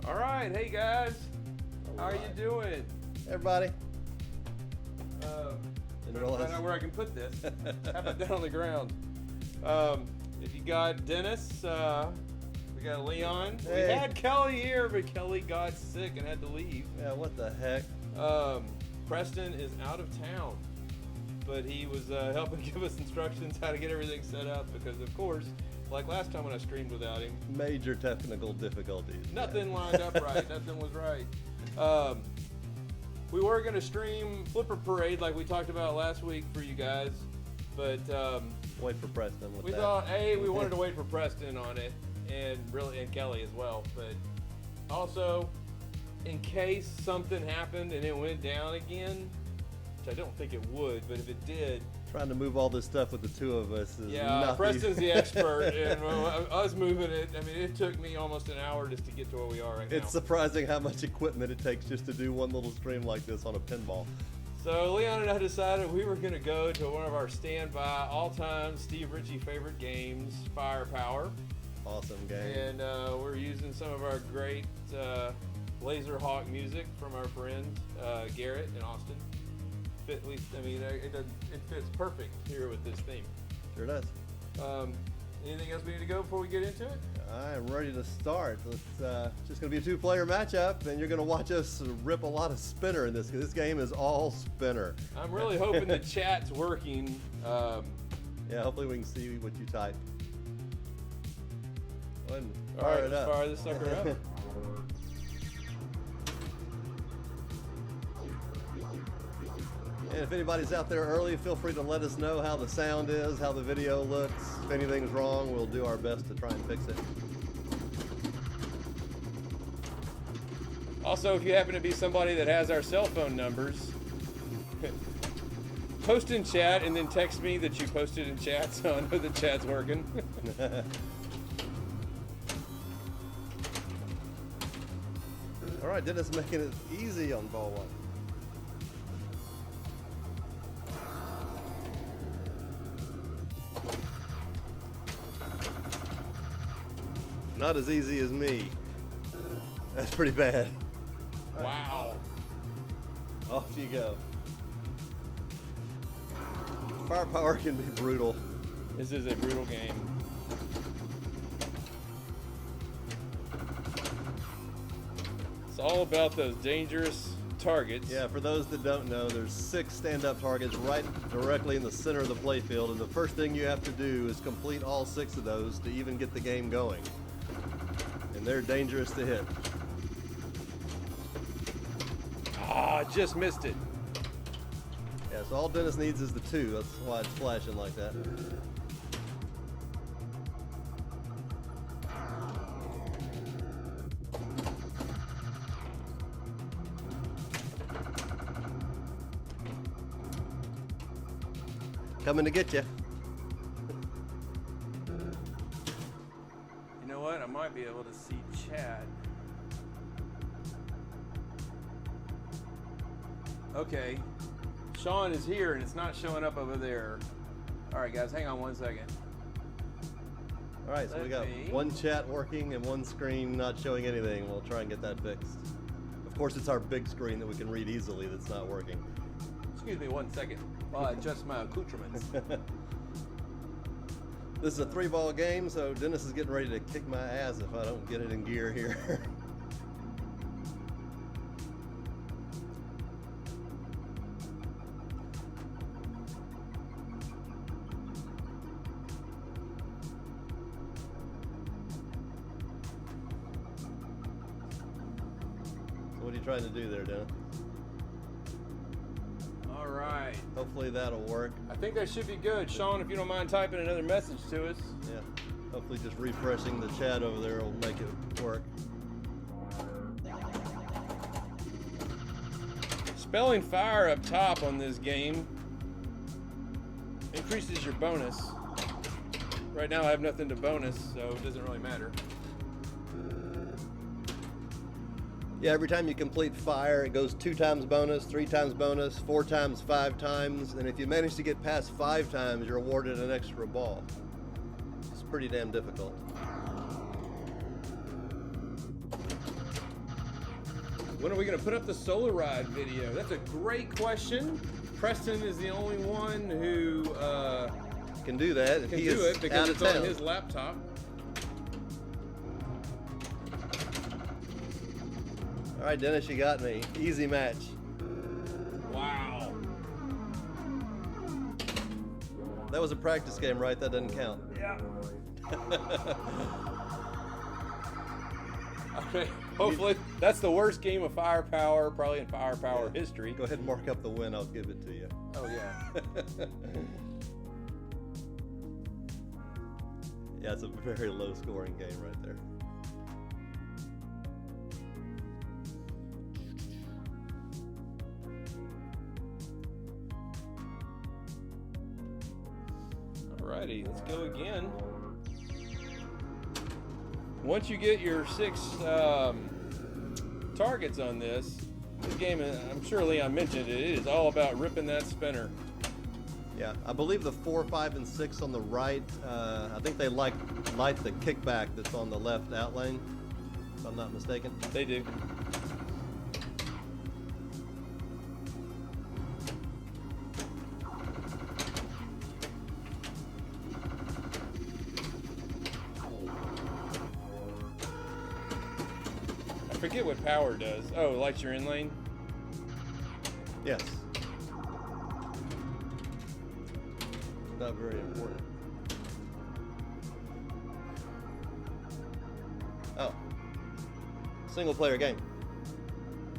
All right, hey guys, how are you doing? Everybody. Trying to find out where I can put this. How about down on the ground? If you got Dennis, we got Leon. Hey. We had Kelly here, but Kelly got sick and had to leave. Yeah, what the heck? Preston is out of town, but he was helping give us instructions how to get everything set up because, of course, like last time when I streamed without him, Major technical difficulties. nothing lined up right. Nothing was right. We were going to stream Flipper Parade like we talked about last week for you guys, but Wait for Preston with we that. thought, we wanted to wait for Preston on it, and Kelly as well. But also, in case something happened and it went down again, which I don't think it would, but if it did, Trying to move all this stuff with the two of us is not Preston's the expert, and us moving it. I mean, it took me almost an hour just to get to where we are right now. It's surprising how much equipment it takes just to do one little stream like this on a pinball. So Leon and I decided we were going to go to one of our standby all-time Steve Ritchie favorite games, Firepower. Awesome game. And we're using some of our great Laser Hawk music from our friend Garrett in Austin. It fits perfect here with this theme. Sure does. Anything else we need to go before we get into it? I am ready to start. It's just going to be a two-player matchup, and you're going to watch us rip a lot of spinner in this. This game is all spinner. I'm really hoping the chat's working. Yeah, hopefully we can see what you type. Go ahead and All right, fire it let's up. fire this sucker up. And if anybody's out there early, feel free to let us know how the sound is, how the video looks. If anything's wrong, we'll do our best to try and fix it. Also, if you happen to be somebody that has our cell phone numbers, post in chat and then text me that you posted in chat so I know the chat's working. All right, Dennis making it easy on ball one. Not as easy as me. That's pretty bad. Wow. Off you go. Firepower can be brutal. This is a brutal game. It's all about those dangerous targets. Yeah, for those that don't know, there's 6 stand-up targets right directly in the center of the playfield, and the first thing you have to do is complete all 6 of those to even get the game going. And they're dangerous to hit. Ah, just missed it. Yeah, so all Dennis needs is the 2. That's why it's flashing like that. Coming to get you. You know what? I might be able to see chat. Okay. Sean is here and it's not showing up over there. All right, guys, hang on one second. All right, so we got me- one chat working and one screen not showing anything. We'll try and get that fixed. Of course, it's our big screen that we can read easily that's not working. Excuse me one second while I adjust my accoutrements. This is a 3-ball game, so Dennis is getting ready to kick my ass if I don't get it in gear here. So what are you trying to do there, Dennis? All right. Hopefully that'll work. I think that should be good. Sean, if you don't mind typing another message to us. Yeah. Hopefully just refreshing the chat over there will make it work. Spelling fire up top on this game increases your bonus. Right now I have nothing to bonus, so it doesn't really matter. Yeah, every time you complete fire, it goes 2 times bonus, 3 times bonus, 4 times, 5 times, and if you manage to get past 5 times, you're awarded an extra ball. It's pretty damn difficult. When are we going to put up the Solar Ride video? That's a great question. Preston is the only one who Can do that. can He do is it because out it's of on town. his laptop. All right, Dennis, you got me. Easy match. Wow. That was a practice game, right? That doesn't count. Yeah. Okay. Hopefully, that's the worst game of Firepower probably in Firepower history. Go ahead and mark up the win. I'll give it to you. Oh yeah. Yeah, it's a very low scoring game right there. Alrighty, let's go again. Once you get your 6 targets on this game, I'm sure Leon mentioned it, it is all about ripping that spinner. Yeah, I believe the 4, 5, and 6 on the right, I think they light the kickback that's on the left out lane, if I'm not mistaken. They do. I forget what power does. Oh, it lights your in lane? Yes. Not very important. Oh. Single player game.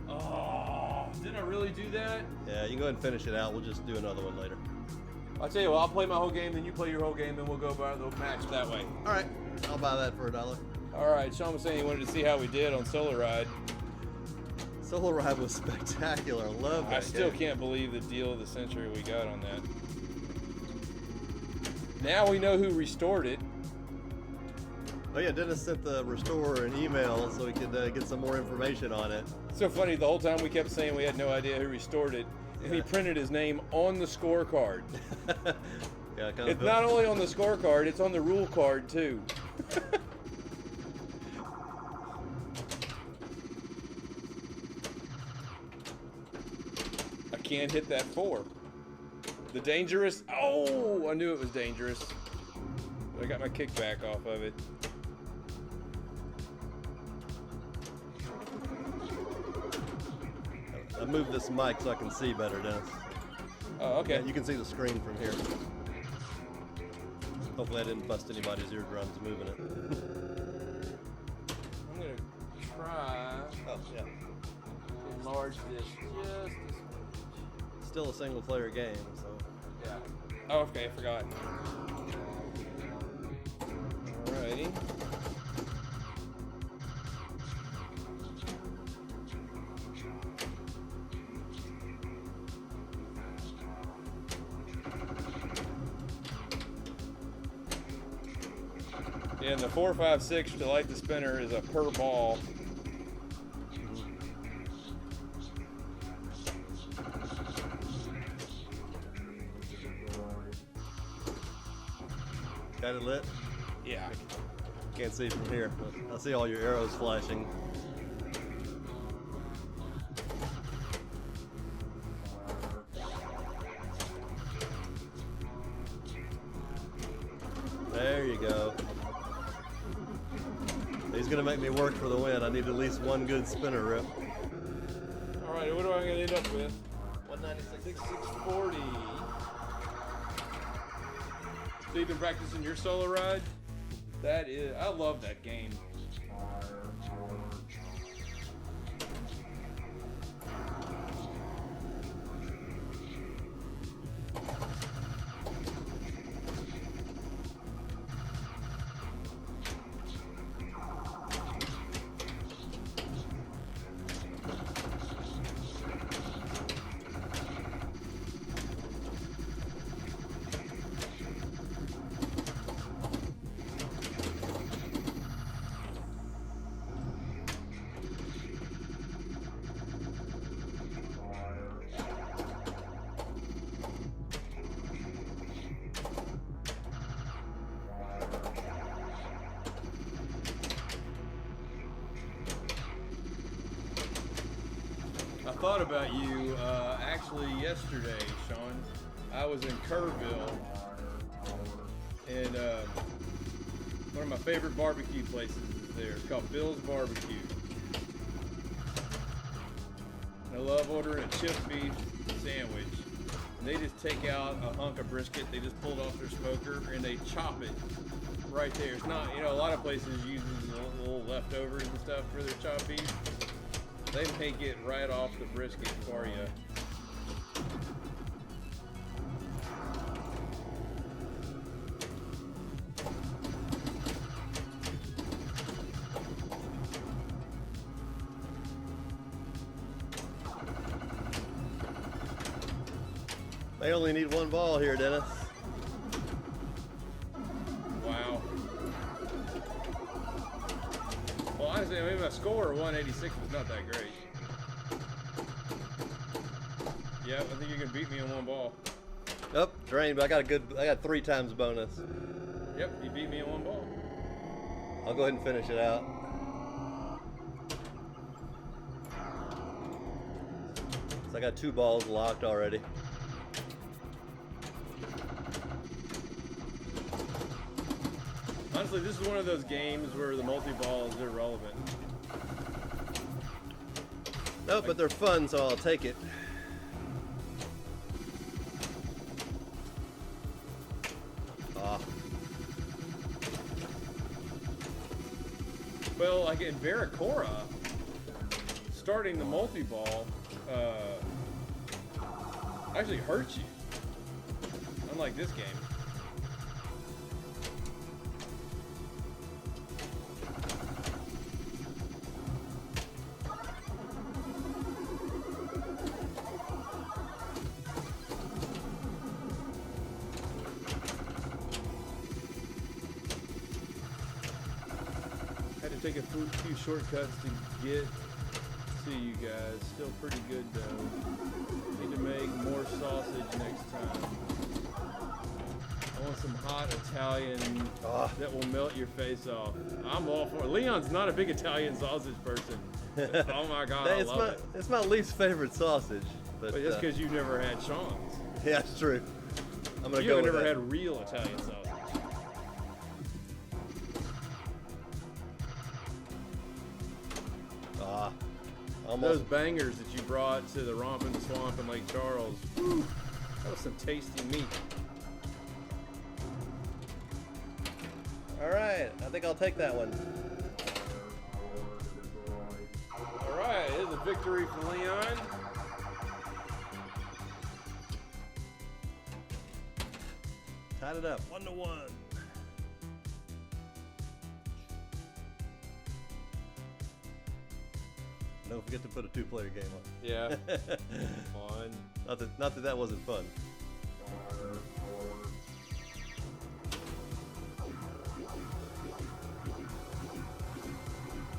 Oh, did I really do that? Yeah, you can go ahead and finish it out. We'll just do another one later. I'll tell you what, I'll play my whole game, then you play your whole game, then we'll go by the match that way. All right, I'll buy that for $1. All right, Sean was saying he wanted to see how we did on Solar Ride. Solar Ride was spectacular. I love that I still game. can't believe the deal of the century we got on that. Now we know who restored it. Oh yeah, Dennis sent the restorer an email so we could get some more information on it. It's so funny, the whole time we kept saying we had no idea who restored it, and he printed his name on the scorecard. Yeah, kind It's not only on the scorecard, it's on the rule card too. I can't hit that 4. The dangerous, oh, I knew it was dangerous. But I got my kickback off of it. I moved this mic so I can see better, Dennis. Oh, okay. Yeah, you can see the screen from here. Hopefully I didn't bust anybody's eardrums moving it. I'm gonna try Oh, yeah. to enlarge this just a smidge. Still a single player game, so. Yeah. Oh, okay, I forgot. Alrighty. Yeah, and the 4, 5, 6 to light the spinner is a per ball. Got it lit? Yeah. Can't see from here, but I see all your arrows flashing. There you go. He's gonna make me work for the win. I need at least one good spinner rip. All right, what am I going to end up with? 196. 640. So you've been practicing your solo ride? That is, I love that game. thought about you actually yesterday, Sean. I was in Kerrville, and one of my favorite barbecue places is there. It's called Bill's Barbecue. I love ordering a chipped beef sandwich. And they just take out a hunk of brisket, they just pull it off their smoker, and they chop it right there. It's not, a lot of places use little leftovers and stuff for their chopped beef. They make it right off the brisket for you. They only need one ball here, Dennis. Wow. Well, honestly, I mean, my score 186 was not that great. Yeah, I think you can beat me in one ball. Oh, drained, but I got 3 times bonus. Yep, you beat me in one ball. I'll go ahead and finish it out. So I got 2 balls locked already. Honestly, this is one of those games where the multi-ball is irrelevant. No, but they're fun, so I'll take it. Ah. Well, like in Barracora, starting the multi-ball actually hurts you. Unlike this game. Take a few shortcuts to get to you guys. Still pretty good though. Need to make more sausage next time. I want some hot Italian that will melt your face off. I'm all for it. Leon's not a big Italian sausage person. Oh my god, I love it. It's my least favorite sausage. But that's because you've never had Sean's. Yeah, it's true. I'm gonna you go have with never that. had real Italian sausage. Those bangers that you brought to the Romp in the Swamp in Lake Charles, whew, that was some tasty meat. All right, I think I'll take that one. All right, it is a victory for Leon. Tied it up, 1-1. Don't forget to put a 2-player game on. Yeah. Fun. Not that wasn't fun.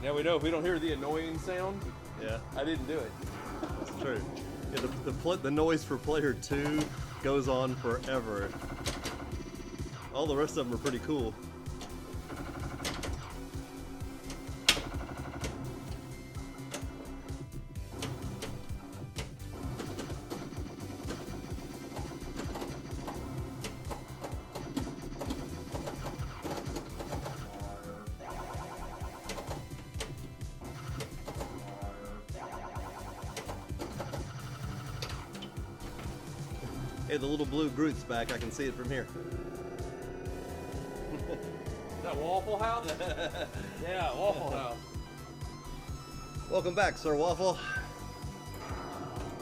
Now we know if we don't hear the annoying sound, Yeah, I didn't do it. that's true. Yeah, the noise for player 2 goes on forever. All the rest of them are pretty cool. Hey, the little blue Groot's back. I can see it from here. Is that Waffle House? Yeah, Waffle House. Welcome back, Sir Waffle.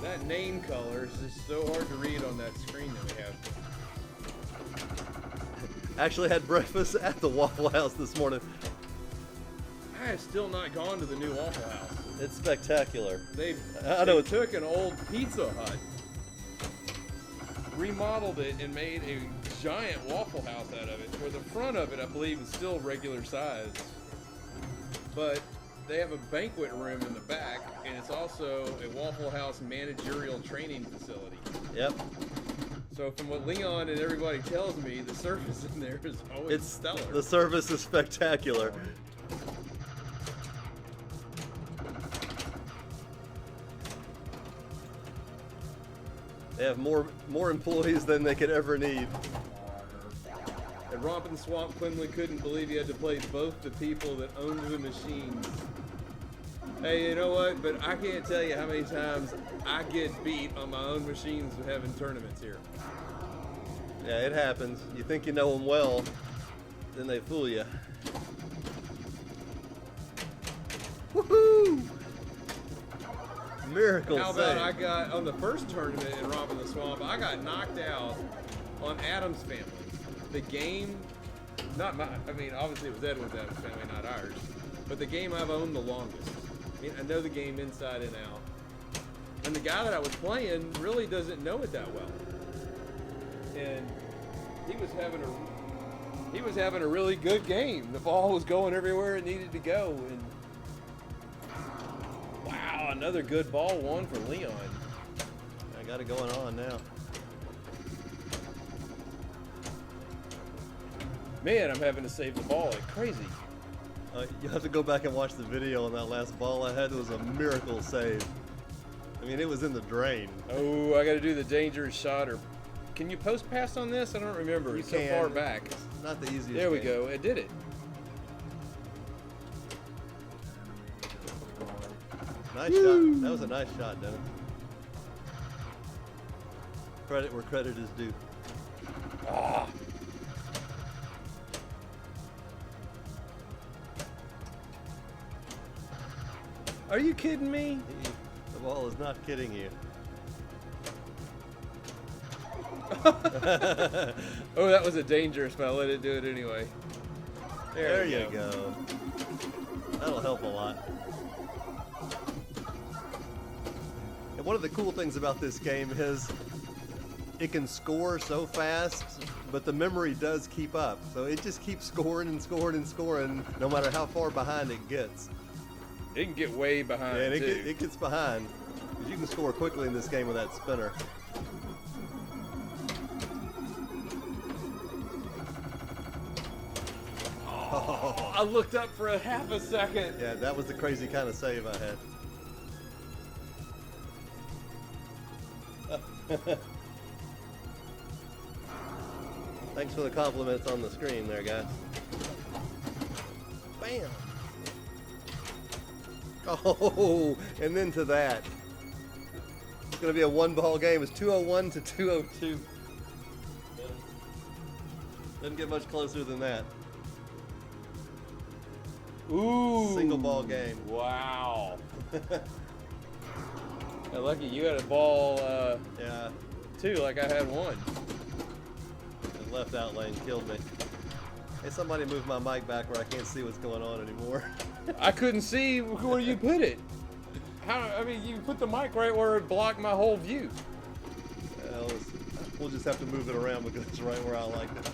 That name color is just so hard to read on that screen that we have. Actually had breakfast at the Waffle House this morning. I have still not gone to the new Waffle House. It's spectacular. They took an old Pizza Hut, remodeled it, and made a giant Waffle House out of it. Where the front of it, I believe, is still regular size. But they have a banquet room in the back, and it's also a Waffle House managerial training facility. Yep. So from what Leon and everybody tells me, the service in there is always stellar. The service is spectacular. They have more employees than they could ever need. At Romp in the Swamp, Quinlan couldn't believe he had to play both the people that owned the machines. Hey, you know what? But I can't tell you how many times I get beat on my own machines having tournaments here. Yeah, it happens. You think you know them well, then they fool you. Woohoo! Miracle How save. about I got, on the first tournament in Romp in the Swamp, I got knocked out on Adam's Family. The game, not my, I mean, obviously it was Edwin's Adam's Family, not ours, but the game I've owned the longest. I mean, I know the game inside and out. And the guy that I was playing really doesn't know it that well. And he was having a really good game. The ball was going everywhere it needed to go, and wow, another good ball one for Leon. I got it going on now. Man, I'm having to save the ball like crazy. You have to go back and watch the video on that last ball I had. It was a miracle save. I mean, it was in the drain. Oh, I got to do the dangerous shot. Or can you post pass on this? I don't remember. You It's so can. far back. It's not the easiest. There we game. go. It did it. Nice shot. That was a nice shot, Dennis. Credit where credit is due. Ah. Are you kidding me? The ball is not kidding you. Oh, that was a dangerous, but I let it do it anyway. There you go. That'll help a lot. And one of the cool things about this game is it can score so fast, but the memory does keep up. So it just keeps scoring and scoring and scoring, no matter how far behind it gets. It can get way behind, Yeah, and too. it gets behind. 'Cause you can score quickly in this game with that spinner. Oh, I looked up for a half a second. Yeah, that was the crazy kind of save I had. Thanks for the compliments on the screen there, guys. Bam! Oh, and then to that. It's going to be a one-ball game. It's 201 to 202. Doesn't get much closer than that. Ooh. Single ball game. Wow. Yeah, lucky you had a ball, Yeah, too, like I had one. the left out lane killed me. Hey, somebody move my mic back where I can't see what's going on anymore. I couldn't see where you put it. How? I mean, you put the mic right where it blocked my whole view. Well, we'll just have to move it around because it's right where I like it.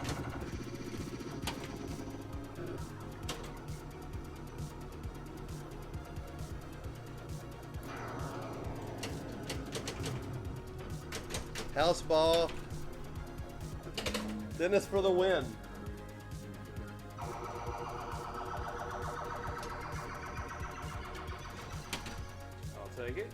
House ball. Dennis for the win. I'll take it.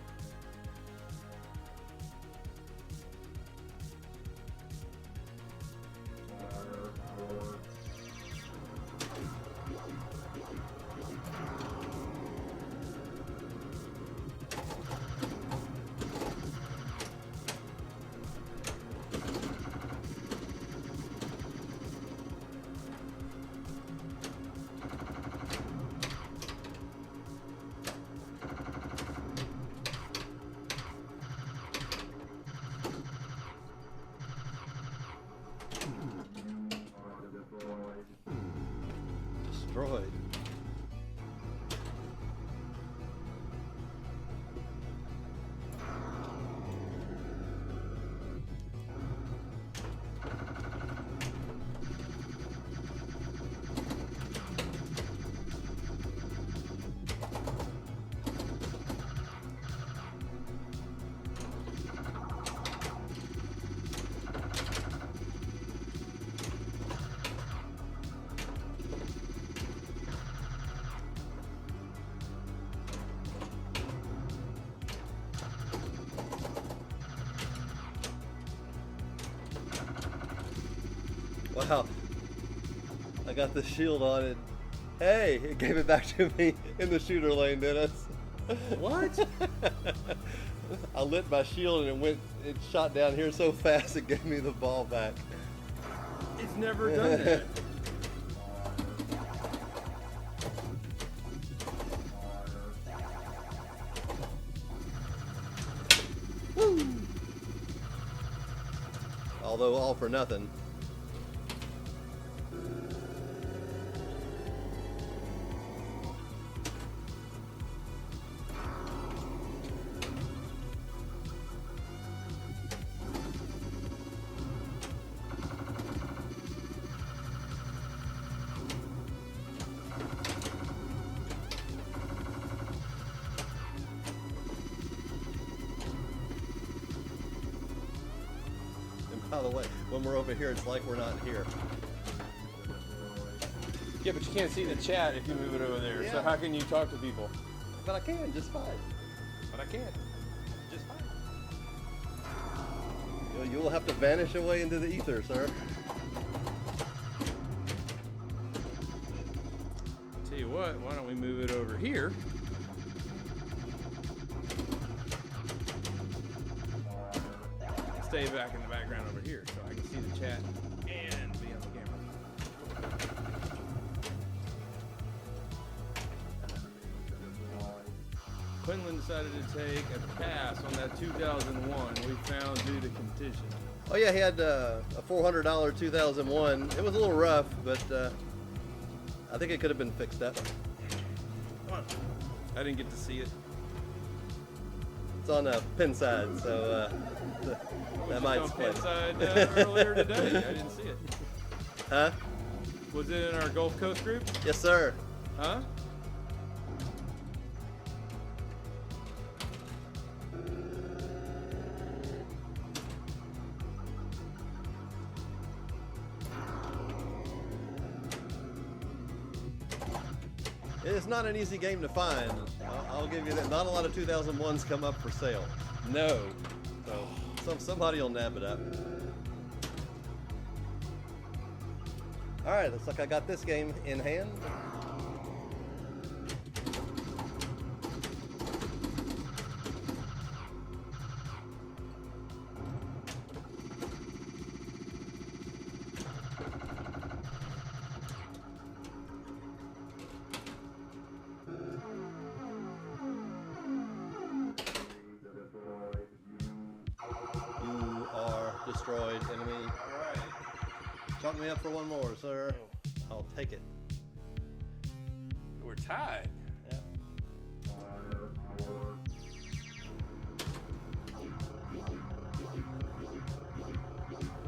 Wow. I got the shield on it. Hey, it gave it back to me in the shooter lane, Dennis. What? I lit my shield and it shot down here so fast it gave me the ball back. It's never done that. Woo! Although all for nothing. By the way, when we're over here, it's like we're not here. Yeah, but you can't see the chat if you move it over there. So Yeah. how can you talk to people? But I can, just fine. But I can't. Just fine. You'll have to vanish away into the ether, sir. Tell you what, why don't we move it over here? Stay back in the background over here so I can see the chat and be on the camera. Quinlan decided to take a pass on that 2001 we found due to condition. Oh yeah, he had a $400 2001. It was a little rough, but I think it could have been fixed up. I didn't get to see it. It's on a pin side, so that might On explain. Pinside earlier today. I didn't see it. Huh? Was it in our Gulf Coast group? Yes, sir. Huh? It's not an easy game to find. I'll give you that. Not a lot of 2001s come up for sale. No. So somebody will nab it up. All right, looks like I got this game in hand. You are destroyed, enemy. Alright. Chalk me up for one more, sir. I'll take it. We're tied. Yeah.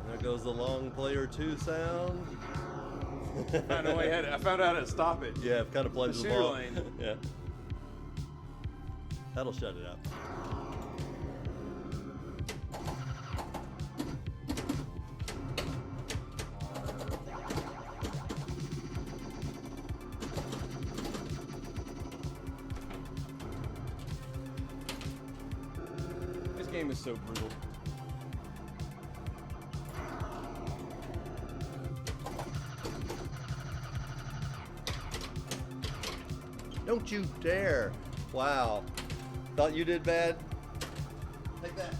There goes the long player 2 sound. I found out how to stop it. Yeah, I've kind of played The the shooter ball. lane. Yeah. That'll shut it up. This game is so brutal. Don't you dare. Wow. Thought you did bad? Take that.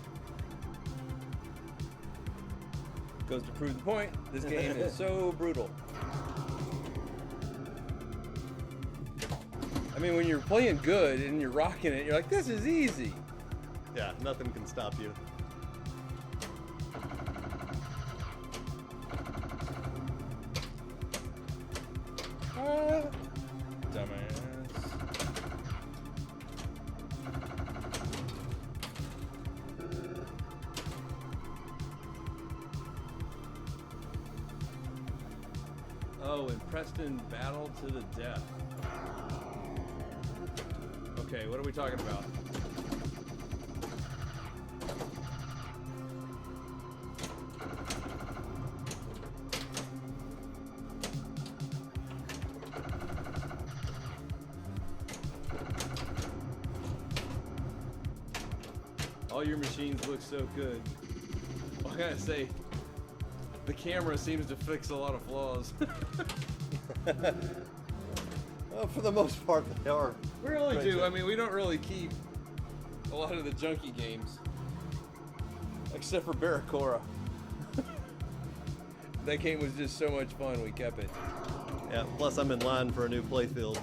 Goes to prove the point. This game is so brutal. I mean, when you're playing good and you're rocking it, you're like, this is easy. Yeah, nothing can stop you. Dumbass. Oh, and Preston battle to the death. Okay, what are we talking about? All your machines look so good. What can I say? the camera seems to fix a lot of flaws. Well, for the most part, they are. We really do. Great. I mean, we don't really keep a lot of the junky games, except for Barracora. That game was just so much fun, we kept it. Yeah, plus I'm in line for a new playfield.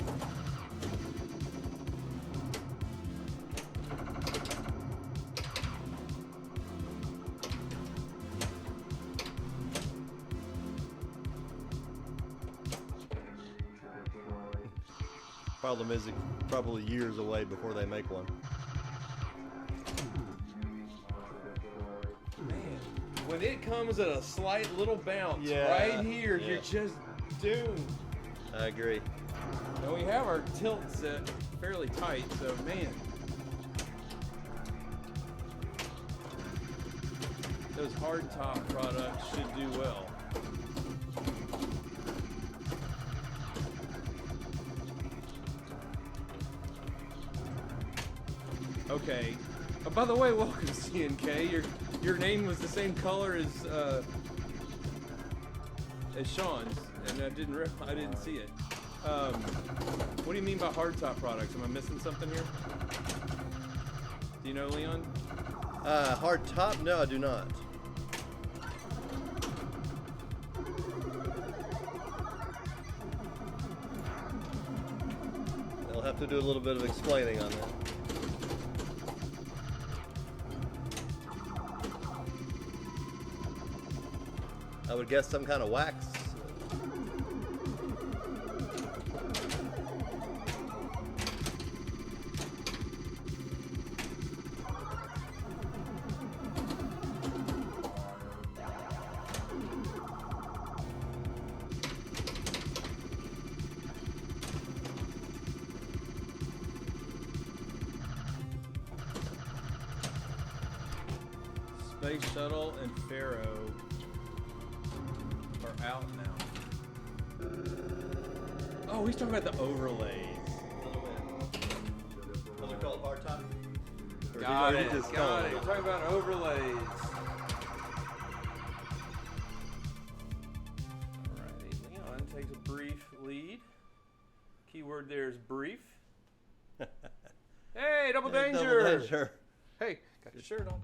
Problem is, it's probably years away before they make one. Man, when it comes at a slight little bounce Yeah, right here, yeah. you're just doomed. I agree. And we have our tilt set fairly tight, so man. Those hard top products should do well. Okay. Oh, by the way, welcome CNK. Your name was the same color as Sean's, and I didn't see it. What do you mean by hard top products? Am I missing something here? Do you know, Leon? Hard top? No, I do not. They'll have to do a little bit of explaining on that. I would guess some kind of wax. Space Shuttle and Pharaoh are out now. Oh, he's talking about the overlays. Those are called hard top. Got it. Got it. We're talking about overlays. Alrighty, Leon takes a brief lead. Keyword there is brief. Hey, double danger! Double danger. Hey, got your shirt on.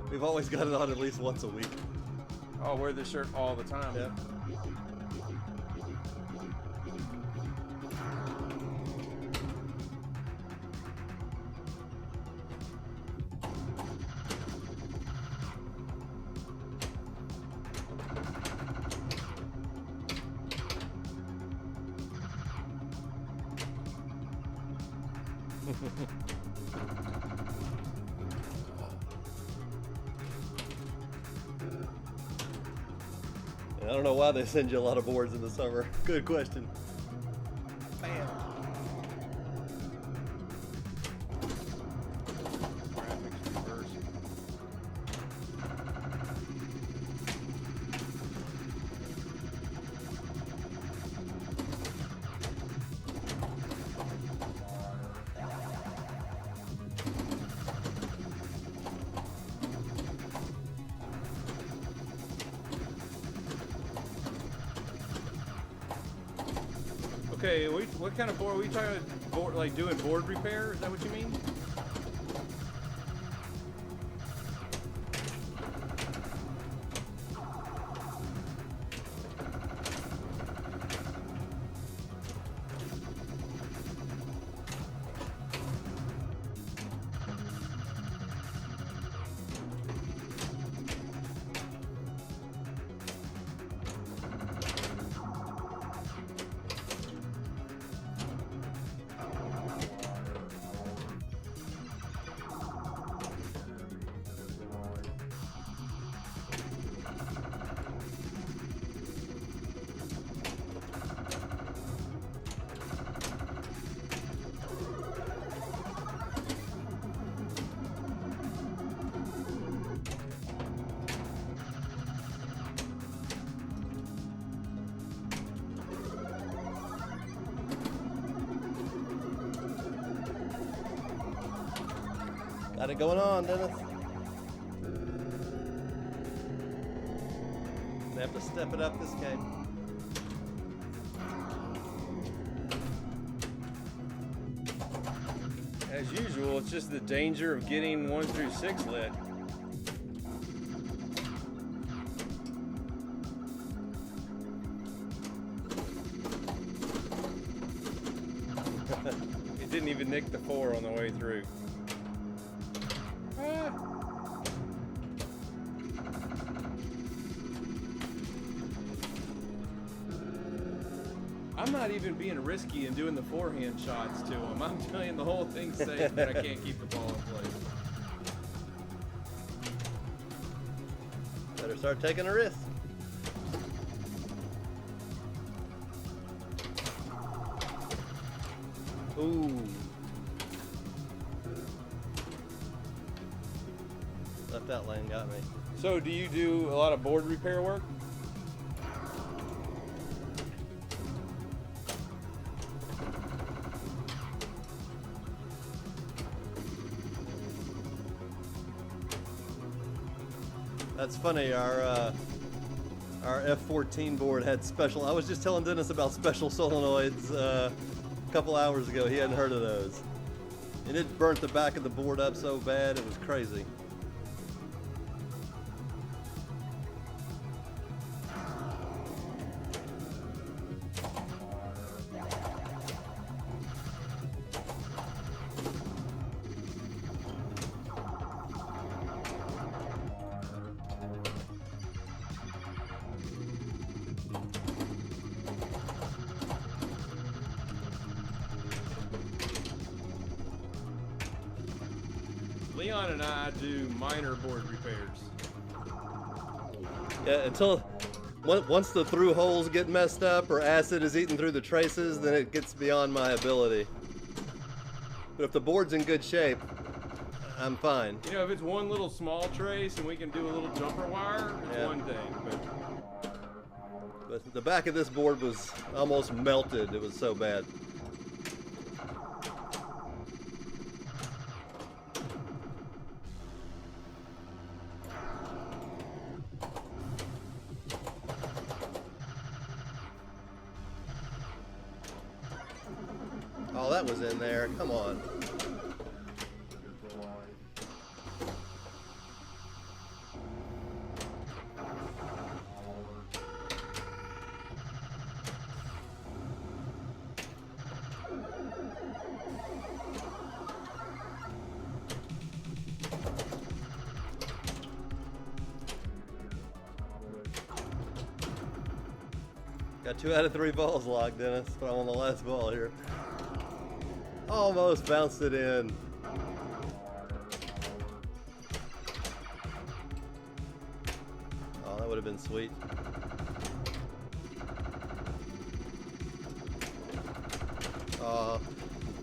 We've always got it on at least once a week. I'll wear this shirt all the time. Yeah. I don't know why they send you a lot of boards in the summer. Good question. Bam. Graphics reverse. Okay, what kind of board? Are we talking about board, like doing board repair? Is that what you mean? Got it going on, Dennis. have to step it up this game. As usual, it's just the danger of getting 1 through 6 lit. It didn't even nick the 4 on the way through. I'm not even being risky and doing the forehand shots to him. I'm telling the whole thing's safe, but I can't keep the ball in place. Better start taking a risk. Ooh. Left out lane got me. So, do you do a lot of board repair work? That's funny. Our F14 board had special. I was just telling Dennis about special solenoids a couple hours ago. He hadn't heard of those, and it burnt the back of the board up so bad it was crazy. Leon and I do minor board repairs. Yeah, until once the through holes get messed up or acid is eaten through the traces, then it gets beyond my ability. But if the board's in good shape, I'm fine. You know, if it's one little small trace and we can do a little jumper wire, it's Yeah. one thing. But the back of this board was almost melted. It was so bad. Oh, that was in there. Come on. Got 2 out of 3 balls locked, Dennis, but I'm on the last ball here. Almost bounced it in. Oh, that would have been sweet.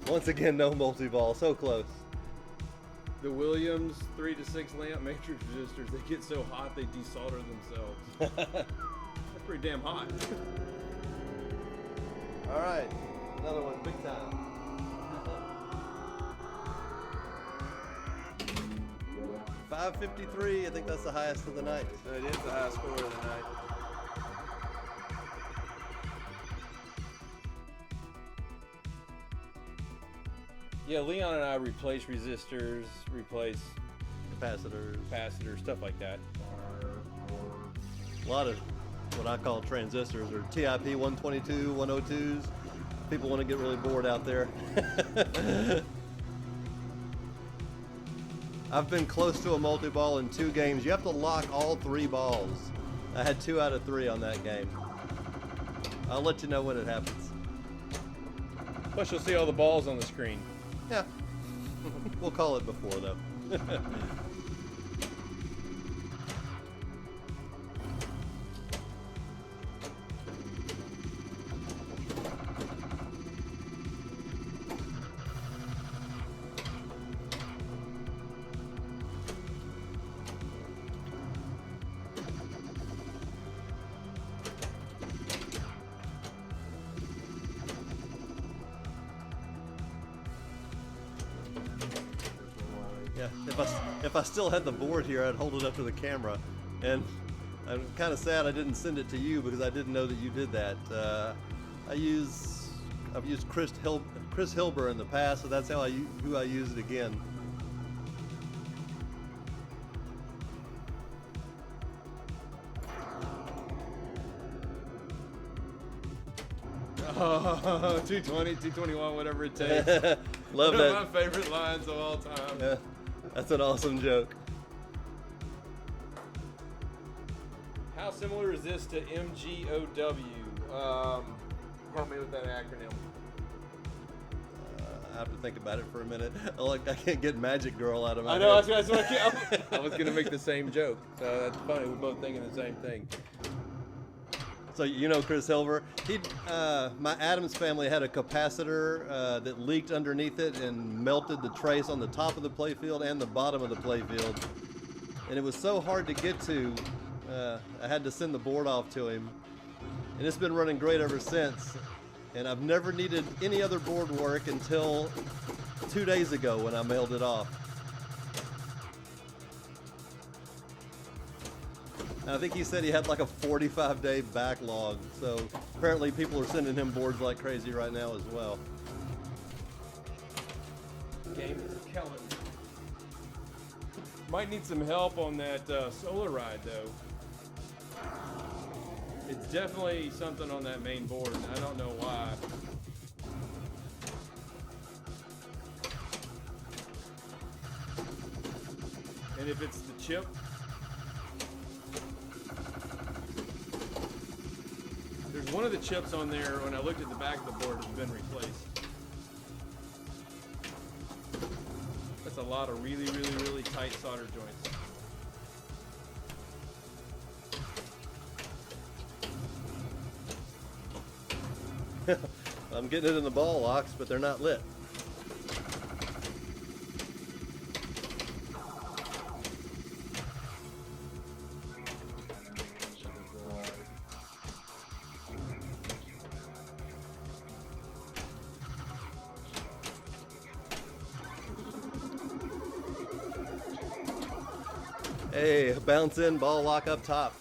Once again, no multi-ball. So close. The Williams 3 to 6 lamp matrix resistors, they get so hot they desolder themselves. They're pretty damn hot. All right, another one, big time. .553, I think that's the highest of the night. It is the highest score of the night. Yeah, Leon and I replace resistors, replace Capacitors. stuff like that. A lot of what I call transistors or TIP 122, 102s. People want to get really bored out there. I've been close to a multi-ball in 2 games. You have to lock all 3 balls. I had 2 out of 3 on that game. I'll let you know when it happens. Plus, you'll see all the balls on the screen. Yeah. We'll call it before, though. Yeah, if I still had the board here, I'd hold it up to the camera. And I'm kind of sad I didn't send it to you because I didn't know that you did that. I've used Chris Hilber in the past, so that's who I use it again. Oh, 220, 221, whatever it takes. Love One that. of my favorite lines of all time. Yeah, that's an awesome joke. How similar is this to MGOW? Help me with that acronym. I have to think about it for a minute. I can't get Magic Girl out of my I know, head. that's what I was going to make the same joke. So that's funny. We're both thinking the same thing. So you know Chris Hilver. My Adams family had a capacitor that leaked underneath it and melted the trace on the top of the playfield and the bottom of the playfield. And it was so hard to get to, I had to send the board off to him. And it's been running great ever since. And I've never needed any other board work until 2 days ago when I mailed it off. And I think he said he had like a 45-day backlog, so apparently people are sending him boards like crazy right now as well. Game is killing. Might need some help on that solar ride though. It's definitely something on that main board, and I don't know why. And if it's the chip, there's one of the chips on there, when I looked at the back of the board, has been replaced. That's a lot of really, really, really tight solder joints. I'm getting it in the ball locks, but they're not lit. Hey, bounce in, ball lock up top.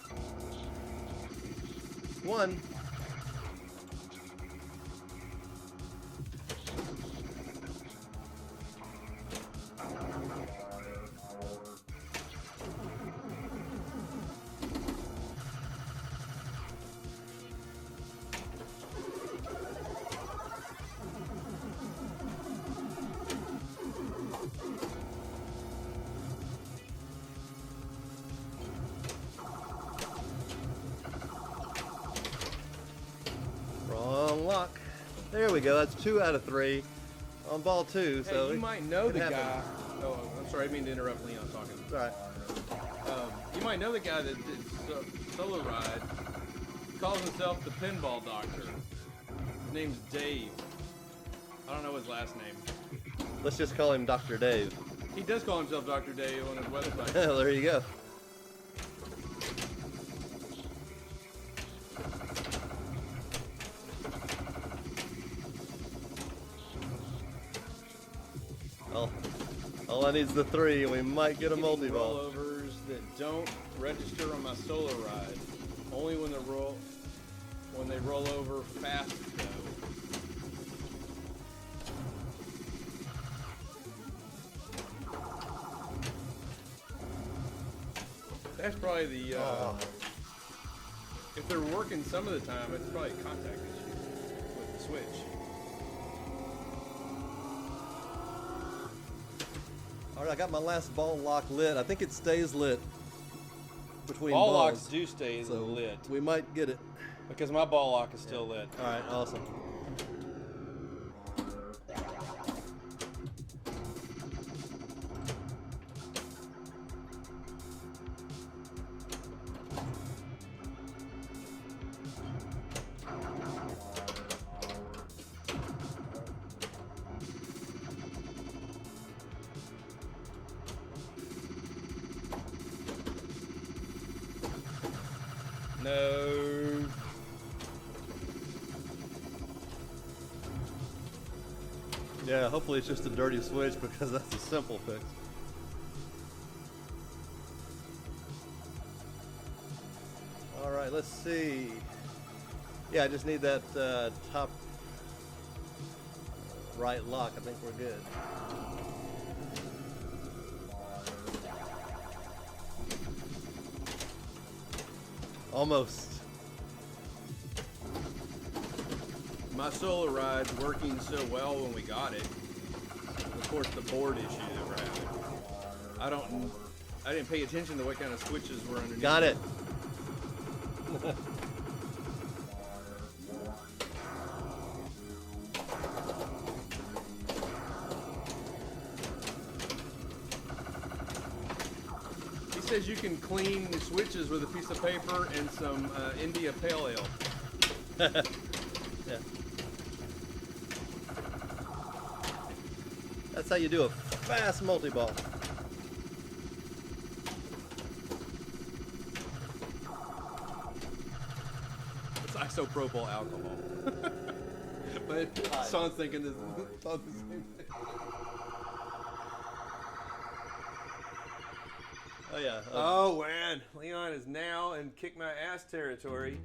One. Wrong lock. There we go. That's 2 out of 3 on ball 2. Hey, So you might know it the happened. guy. Oh, I'm sorry, I didn't mean to interrupt Leon talking. It's all right. You might know the guy that did Solo Ride. Calls himself the Pinball Doctor. His name's Dave. I don't know his last name. Let's just call him Dr. Dave. He does call himself Dr. Dave on his website. There you go. All I need is the 3, and we might get a multi-ball. Rollovers that don't register on my Solo Ride. Only when they roll over fast though. That's probably the, if they're working some of the time, it's probably a contact issue with the switch. All right, I got my last ball lock lit. I think it stays lit between Ball balls. locks do stay So lit we might get it. because my ball lock is still lit. All right, awesome. No. Yeah, hopefully it's just a dirty switch because that's a simple fix. right, let's see. Yeah, I just need that top right lock. I think we're good. Almost. My solar ride's working so well when we got it. Of course, the board issue that we're having. I didn't pay attention to what kind of switches were underneath. Got it. He says you can clean the switches with a piece of paper and some India Pale Ale. Yeah. That's how you do a fast multi-ball. It's isopropyl alcohol. But Sean's thinking this thought the same thing. Oh yeah. Oh man, Leon is now in kick my ass territory.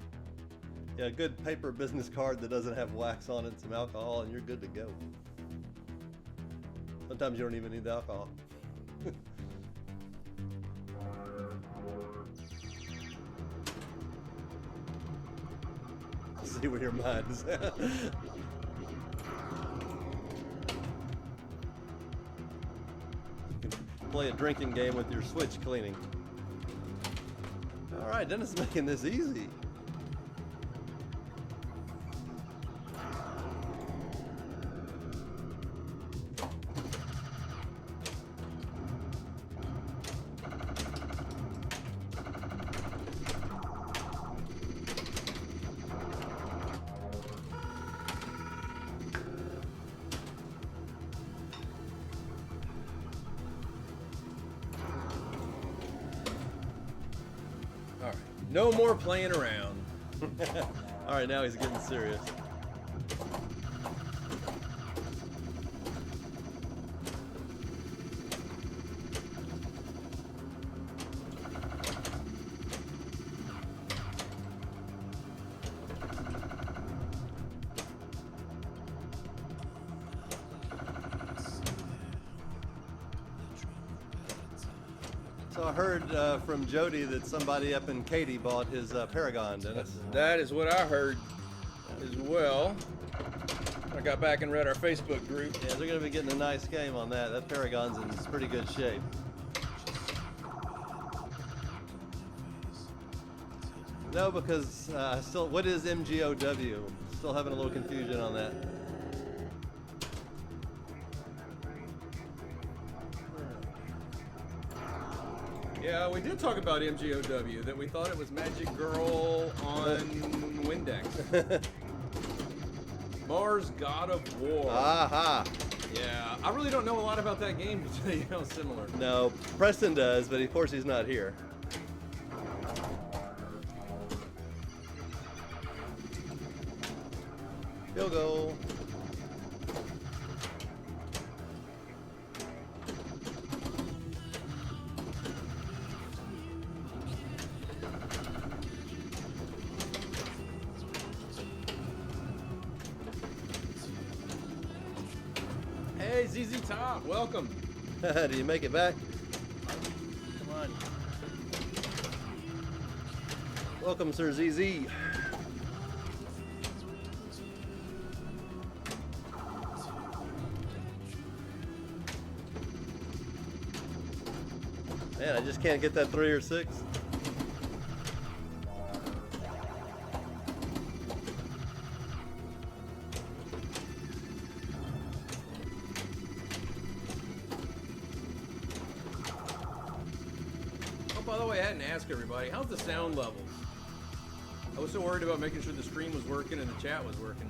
Yeah, a good paper business card that doesn't have wax on it, some alcohol, and you're good to go. Sometimes you don't even need the alcohol. See where your mind is at. You can play a drinking game with your switch cleaning. All right, Dennis is making this easy. All right, no more playing around. All right, now he's getting serious. So I heard from Jody that somebody up in Katy bought his Paragon, Dennis. That is what I heard as well. I got back and read our Facebook group. Yeah, they're going to be getting a nice game on that. That Paragon's in pretty good shape. No, because what is MGOW? Still having a little confusion on that. Yeah, we did talk about MGOW, that we thought it was Magic Girl on Windex. Mars God of War. Aha! Yeah, I really don't know a lot about that game to tell you how similar. No, Preston does, but of course he's not here. Field goal. Hey, ZZ Top, welcome. Do you make it back? Come on. Welcome, Sir ZZ. Man, I just can't get that 3 or 6. Oh, by the way, I hadn't asked everybody, how's the sound levels? I was so worried about making sure the stream was working and the chat was working.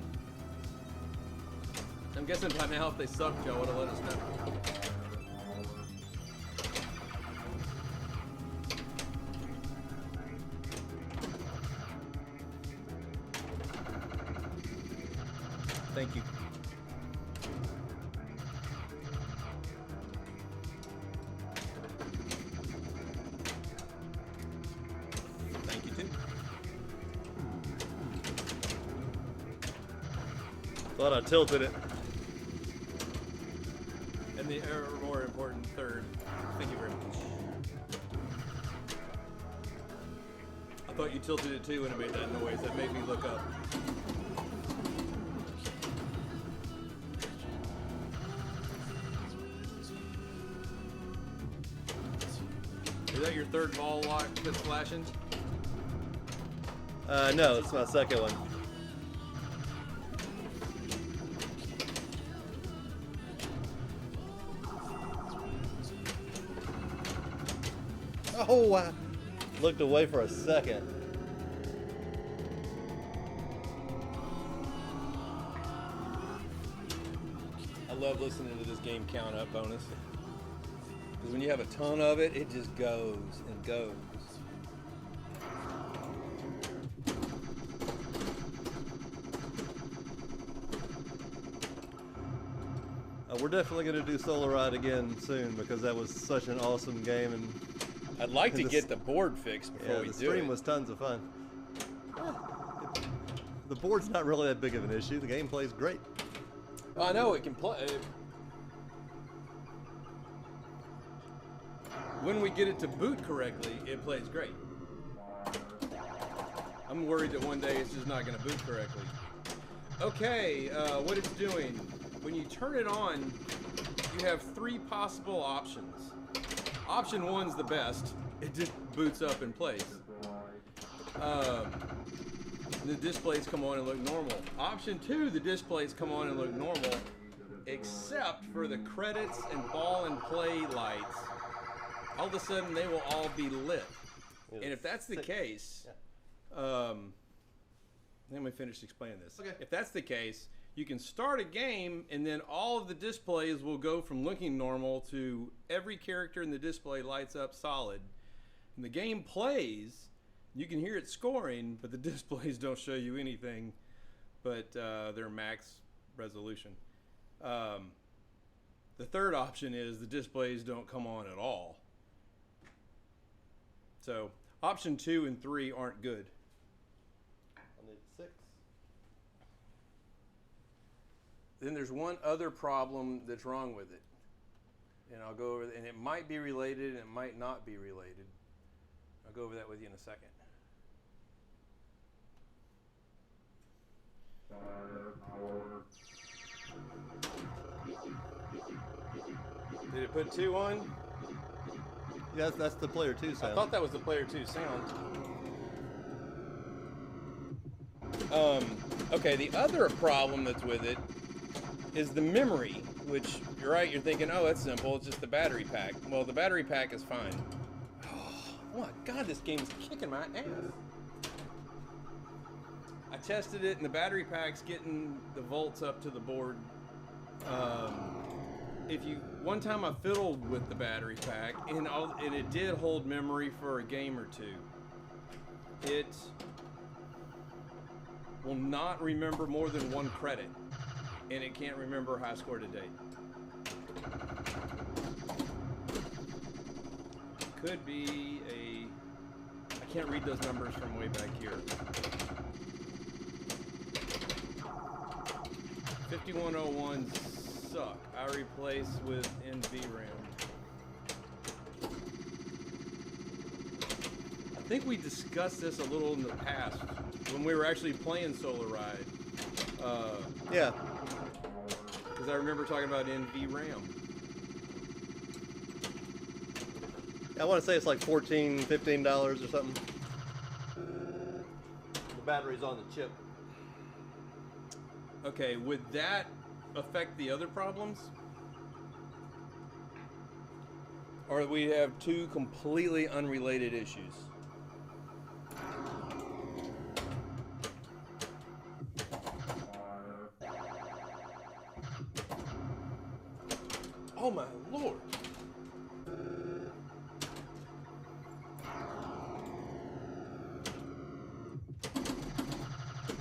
I'm guessing by now if they suck, Joe would have let us know. Thank you. Thank you too. Thought I tilted it. And the more important third. Thank you very much. I thought you tilted it too when it made that noise. That made me look up. Is that your third ball lock that's flashing? No, it's my second one. Oh, I looked away for a second. I love listening to this game count up bonus. Because when you have a ton of it, it just goes and goes. We're definitely going to do Solar Ride again soon because that was such an awesome game, and I'd like to the get the board fixed before we the do stream it. was tons of fun. The board's not really that big of an issue. The game plays great. I know it can play. When we get it to boot correctly, it plays great. I'm worried that one day it's just not going to boot correctly. Okay, what it's doing. When you turn it on, you have 3 possible options. Option 1's the best. It just boots up and plays. The displays come on and look normal. Option 2, the displays come on and look normal, except for the credits and ball and play lights. All of a sudden, they will all be lit. And if that's the case, let me finish explaining this. Okay. If that's the case, you can start a game, and then all of the displays will go from looking normal to every character in the display lights up solid. And the game plays, you can hear it scoring, but the displays don't show you anything but their max resolution. The third option is the displays don't come on at all. So option 2 and 3 aren't good. I need 6. Then there's one other problem that's wrong with it. And I'll go over, and it might be related and it might not be related. I'll go over that with you in a second. Did it put 2 on? Yeah, that's the player 2 sound. I thought that was the player 2 sound. Okay, the other problem that's with it is the memory, which you're right, you're thinking, oh, that's simple, it's just the battery pack. Well, the battery pack is fine. Oh my God, this game is kicking my ass. I tested it, and the battery pack's getting the volts up to the board. One time I fiddled with the battery pack, and it did hold memory for a game or 2. It will not remember more than 1 credit, and it can't remember high score to date. Could be I can't read those numbers from way back here. 5101s suck. I replace with NVRAM. I think we discussed this a little in the past when we were actually playing Solar Ride. Yeah. Because I remember talking about NVRAM. I want to say it's like $14, $15 or something. The battery's on the chip. Okay, would that affect the other problems? Or we have 2 completely unrelated issues? Oh my Lord.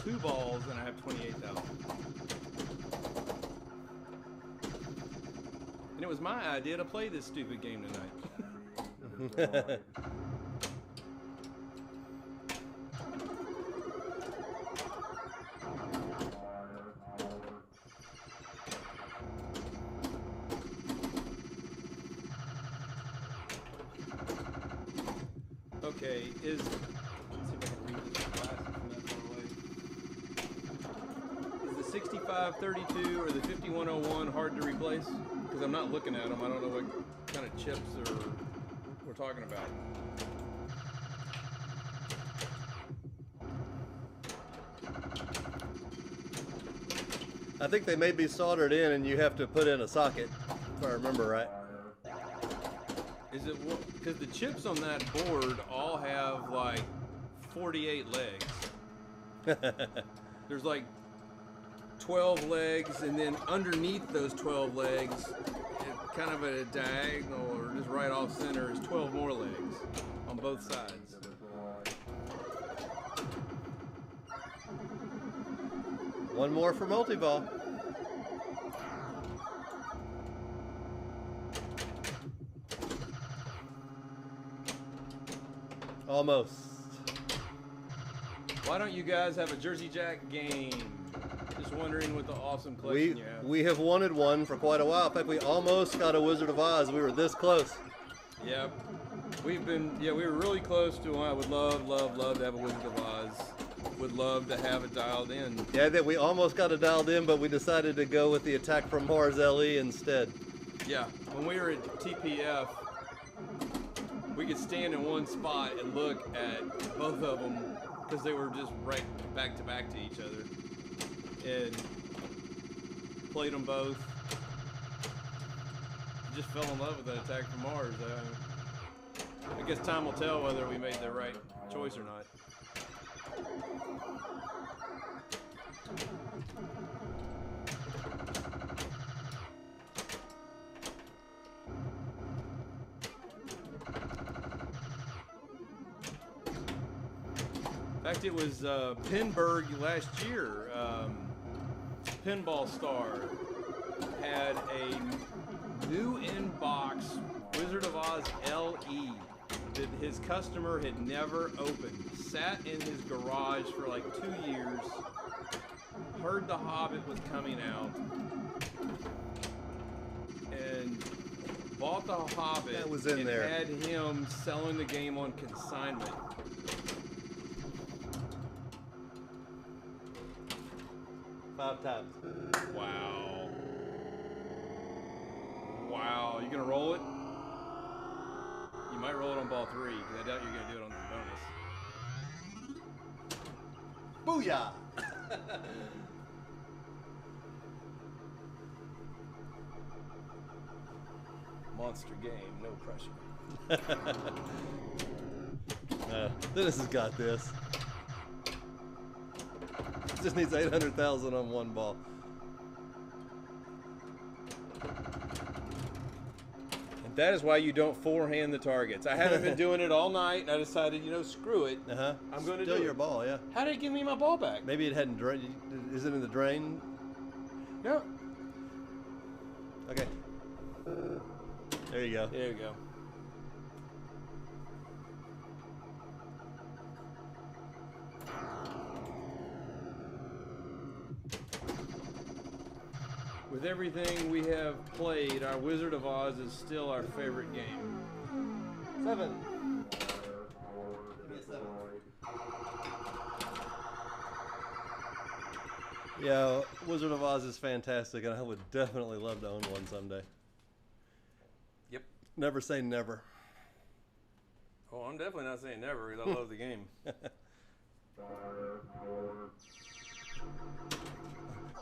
Two balls and I have 28,000. And it was my idea to play this stupid game tonight. Okay, let's see if I can read this with glasses from that far away. Is the 6532 or the 5101 hard to replace? Because I'm not looking at them. I don't know what kind of chips we're talking about. I think they may be soldered in and you have to put in a socket, if I remember right. Is it because the chips on that board all have like 48 legs? There's like 12 legs, and then underneath those 12 legs, kind of at a diagonal or just right off center, is 12 more legs on both sides. One more for multi-ball. Almost. Why don't you guys have a Jersey Jack game? Just wondering what the awesome collection you have. We have wanted one for quite a while. In fact, we almost got a Wizard of Oz. We were this close. Yep. We were really close to one. I would love to have a Wizard of Oz. Would love to have it dialed in. Yeah, that we almost got it dialed in, but we decided to go with the Attack from Mars LE instead. Yeah, when we were at TPF, we could stand in one spot and look at both of them because they were just right back to each other, and played them both. Just fell in love with that Attack from Mars. I guess time will tell whether we made the right choice or not. In fact, it was Pinburg last year. Pinball Star had a new in-box Wizard of Oz LE that his customer had never opened. Sat in his garage for like 2 years. Heard The Hobbit was coming out, and bought The Hobbit. That was in and there. Had him selling the game on consignment. 5 times. Wow. Wow. You gonna roll it? You might roll it on ball 3, because I doubt you're gonna do it on the bonus. Booyah! Monster game, no pressure. Dennis has got this. Just needs 800,000 on one ball. And that is why you don't forehand the targets. I haven't been doing it all night, and I decided, screw it. I'm going to do Still your it. ball, yeah. How did it give me my ball back? Maybe it hadn't drained. Is it in the drain? No. Okay. There you go. There you go. With everything we have played, our Wizard of Oz is still our favorite game. 7. Give me a 7. Yeah, Wizard of Oz is fantastic, and I would definitely love to own one someday. Yep. Never say never. Oh, I'm definitely not saying never, because I love the game.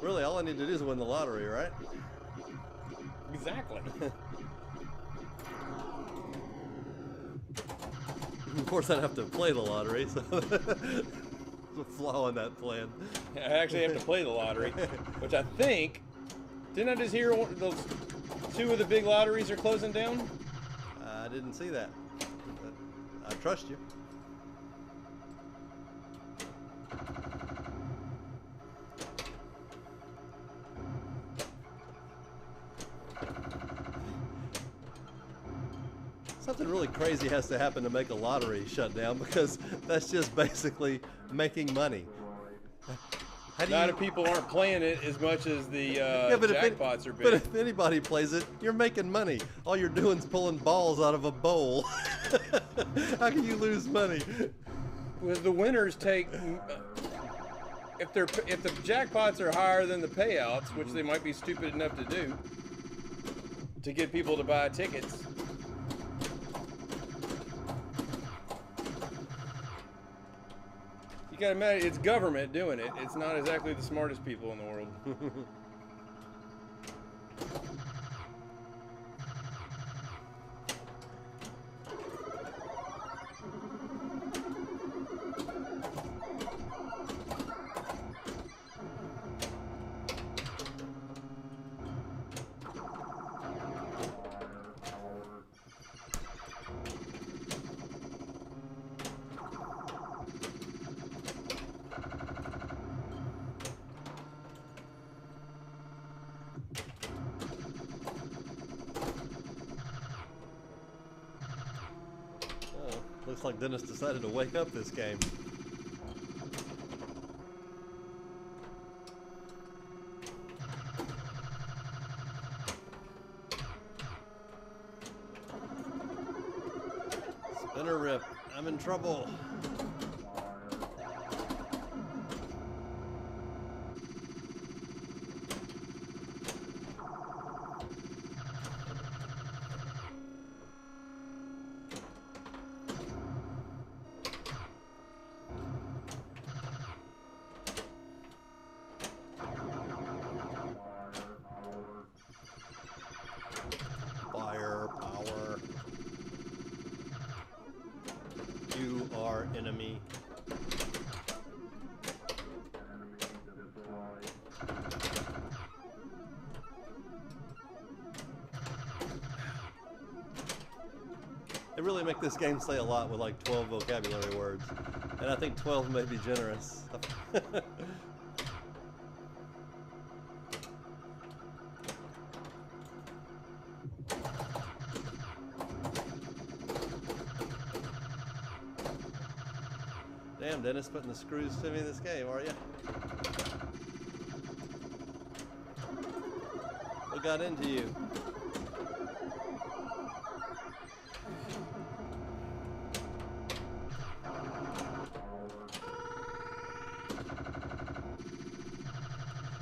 Really, all I need to do is win the lottery, right? Exactly. Of course, I'd have to play the lottery, so there's a flaw in that plan. I actually have to play the lottery, which I think, didn't I just hear those 2 of the big lotteries are closing down? I didn't see that. But I trust you. Something really crazy has to happen to make a lottery shut down, because that's just basically making money. How do Not you? if people aren't playing it as much as the But jackpots are big. but if anybody plays it, you're making money. All you're doing is pulling balls out of a bowl. How can you lose money? Because the winners take, if the jackpots are higher than the payouts, which they might be stupid enough to do, to get people to buy tickets. You gotta imagine, it's government doing it. It's not exactly the smartest people in the world. Oh, looks like Dennis decided to wake up this game. Spinner rip. I'm in trouble. Firepower. You are enemy. They really make this game say a lot with like 12 vocabulary words. And I think 12 may be generous. Damn, Dennis, putting the screws to me in this game, are you? What got into you?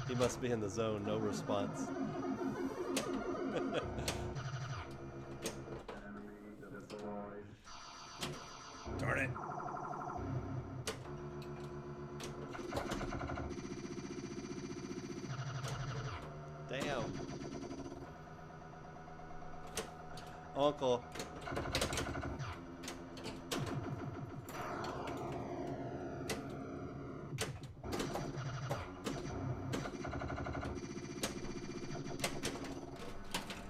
He must be in the zone, no response. Darn it. Damn. Uncle.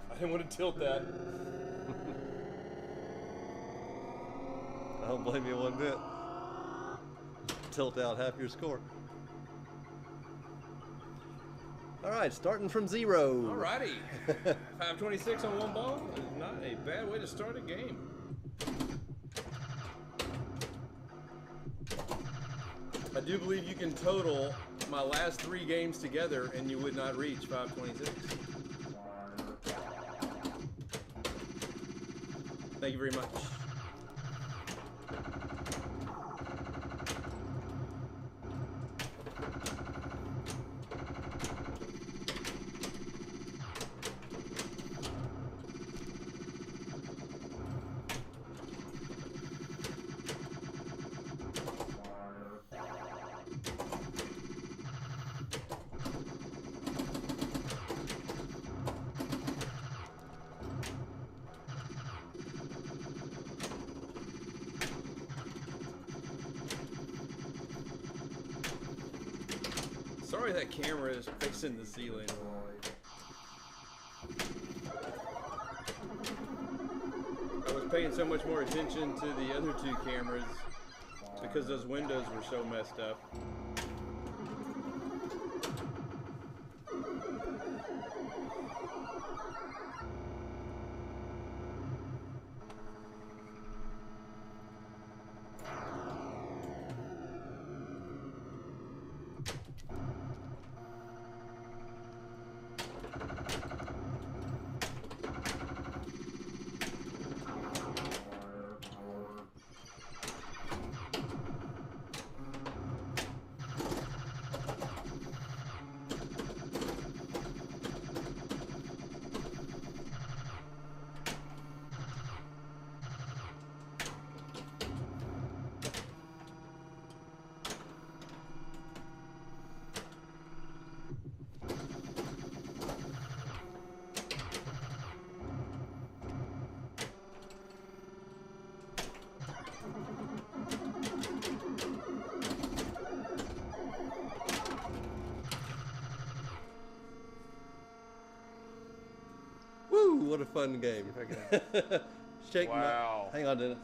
I didn't want to tilt that. I don't blame you one bit. Tilt out half your score. Alright, starting from 0. Alrighty. 526 on one ball is not a bad way to start a game. I do believe you can total my last 3 games together and you would not reach 526. Thank you very much. Sorry that camera is facing the ceiling. I was paying so much more attention to the other 2 cameras because those windows were so messed up. what a fun game. If I can. Shake Wow. Hang on, Dennis.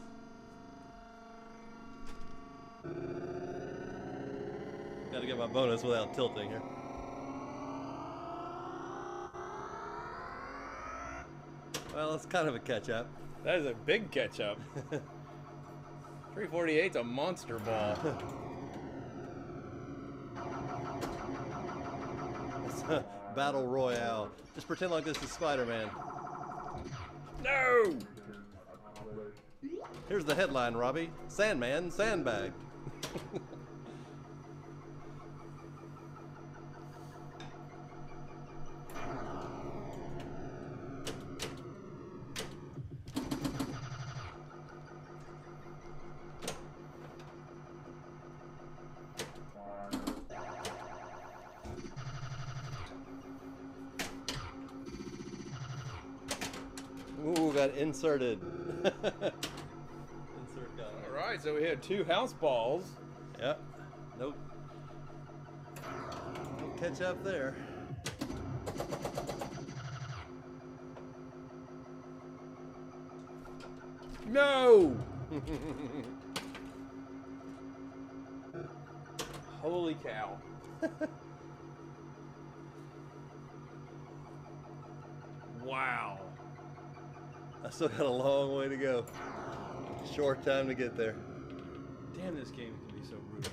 Got to get my bonus without tilting here. Well, it's kind of a catch-up. That is a big catch-up. 348's a monster ball. It's a battle royale. Just pretend like this is Spider-Man. No! Here's the headline, Robbie. Sandman, sandbag. Ooh, got inserted. Insert gun. All right, so we had 2 house balls. Yep. Nope. No catch up there. No! Holy cow. Wow. I still got a long way to go. Short time to get there. Damn, this game can be so brutal.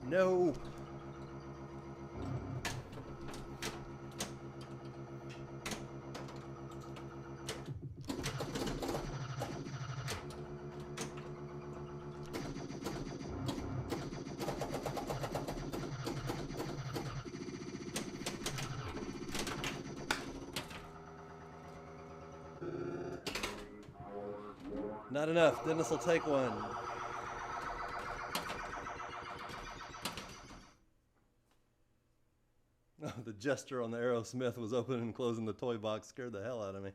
No. Not enough. Dennis will take one. Oh, the gesture on the Aerosmith was opening and closing the toy box scared the hell out of me.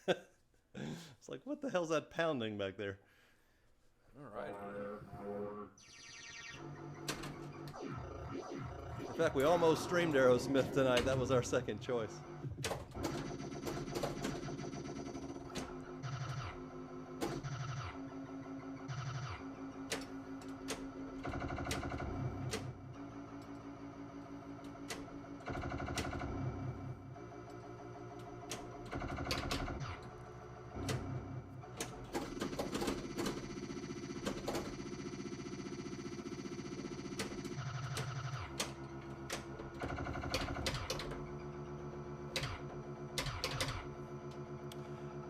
It's like, what the hell's that pounding back there? All right. In fact, we almost streamed Aerosmith tonight. That was our second choice.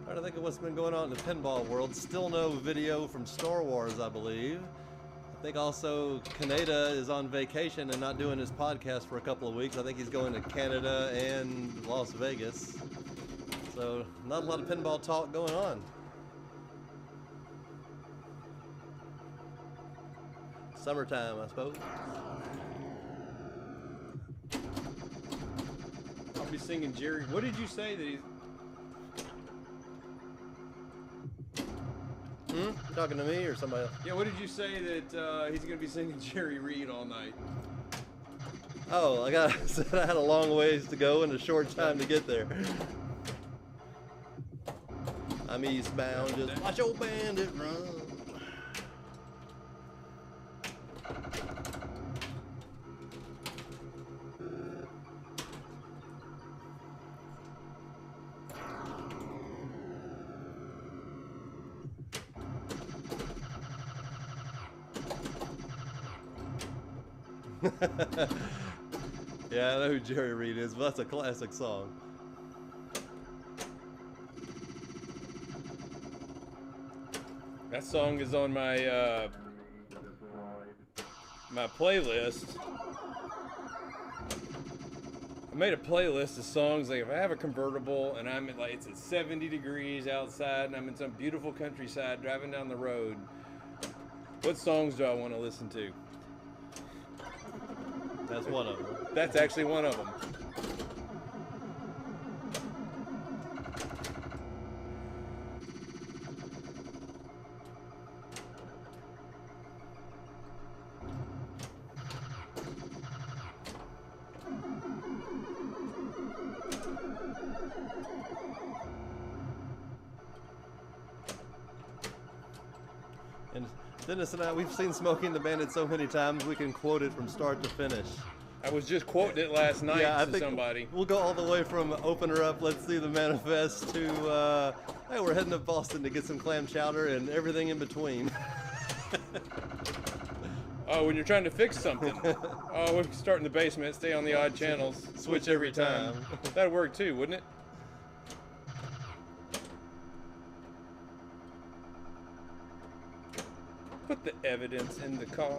Trying to think of what's been going on in the pinball world. Still no video from Star Wars, I believe. I think also Kaneda is on vacation and not doing his podcast for a couple of weeks. I think he's going to Canada and Las Vegas. So not a lot of pinball talk going on. Summertime, I suppose. I'll be singing Jerry. What did you say that he's? You talking to me or somebody else? Yeah, what did you say that he's gonna be singing Jerry Reed all night? Oh, I said I had a long ways to go and a short time to get there. I'm eastbound, just watch old bandit run. Yeah, I know who Jerry Reed is, but that's a classic song. That song is on my my playlist. I made a playlist of songs. Like if I have a convertible and I'm like it's at 70 degrees outside and I'm in some beautiful countryside driving down the road, what songs do I want to listen to? That's one of them. That's actually one of them. And Dennis and I, we've seen Smokey and the Bandit so many times we can quote it from start to finish. I was just quoting it last night I to think somebody. We'll go all the way from opener up, let's see the manifest, to hey, we're heading to Boston to get some clam chowder and everything in between. Oh, when you're trying to fix something. Oh, we can start in the basement, stay on the odd channels, switch every time. That'd work too, wouldn't it? Put the evidence in the car.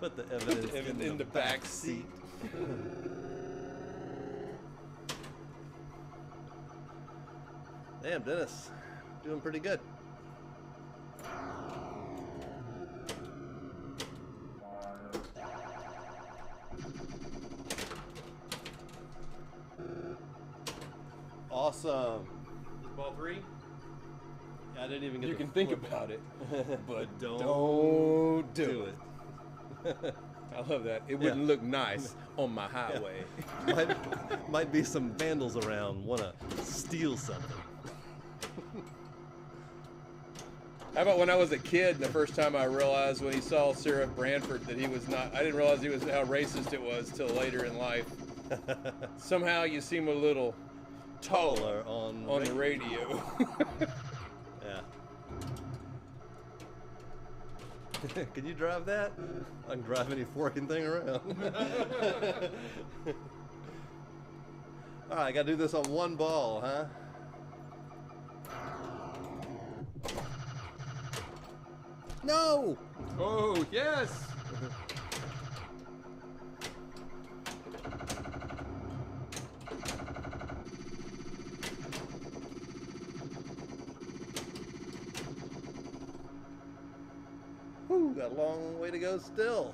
Put the evidence in the back seat. Damn, Dennis, doing pretty good. Awesome. Ball 3? I didn't even get You to can think flip about it, but Don't do it. I love that. It wouldn't look nice on my highway. might be some vandals around, wanna steal something. How about when I was a kid and the first time I realized when he saw Sheriff Branford that he was not, I didn't realize he was how racist it was till later in life. Somehow you seem a little taller on the radio. Yeah. Can you drive that? I can drive any forking thing around. All right, I gotta do this on one ball, huh? No! Oh, yes! Whew, got a long way to go still.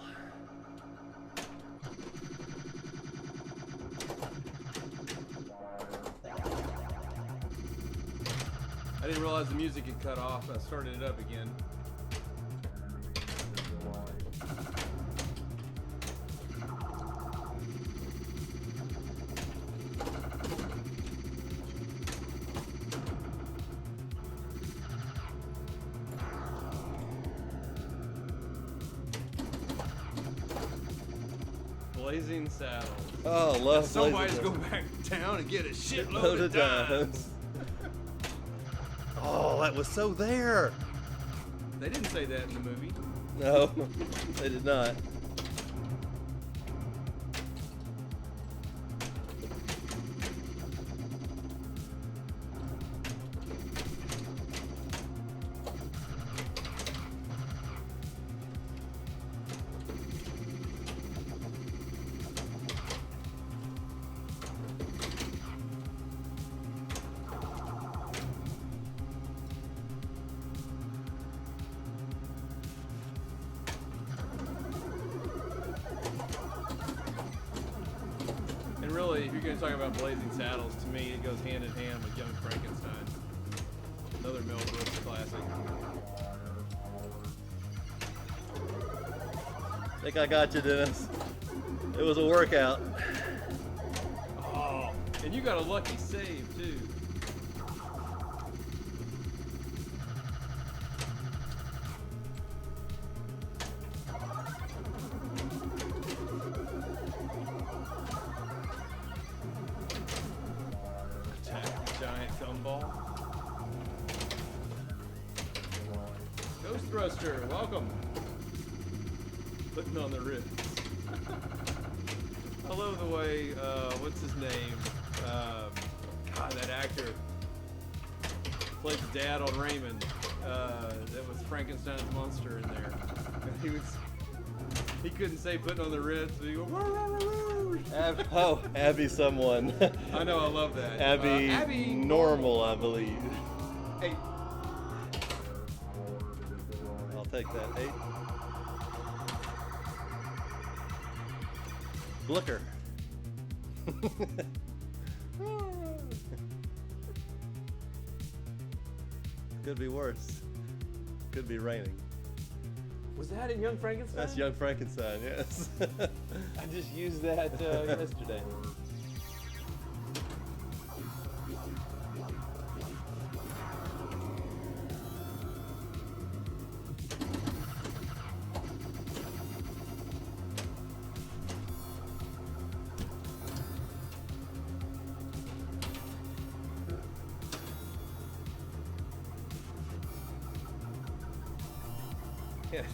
I didn't realize the music had cut off. I started it up again. Blazing Saddles. Oh, love Somebody's Blazing go back down and get a shitload Load of of dimes. dimes. Oh, that was so there. They didn't say that in the movie. No, they did not. And really, if you're going to talk about Blazing Saddles, to me it goes hand in hand with Young Frankenstein. Another Mel Brooks classic. I think I got you, Dennis. It was a workout. Oh, and you got a lucky save too. Attack the giant gumball. Ghost Thruster, welcome. Putting on the ribs. I love the way, what's his name? God, that actor played the dad on Raymond. That was Frankenstein's monster in there. He was He couldn't say putting on the Ritz. So he go, "Woo, woo, woo, woo." Abby someone. I know, I love that. Abby Normal, I believe. Hey, I'll take that. 8. Blicker. Could be worse. Could be raining. Was that in Young Frankenstein? That's Young Frankenstein, yes. I just used that yesterday.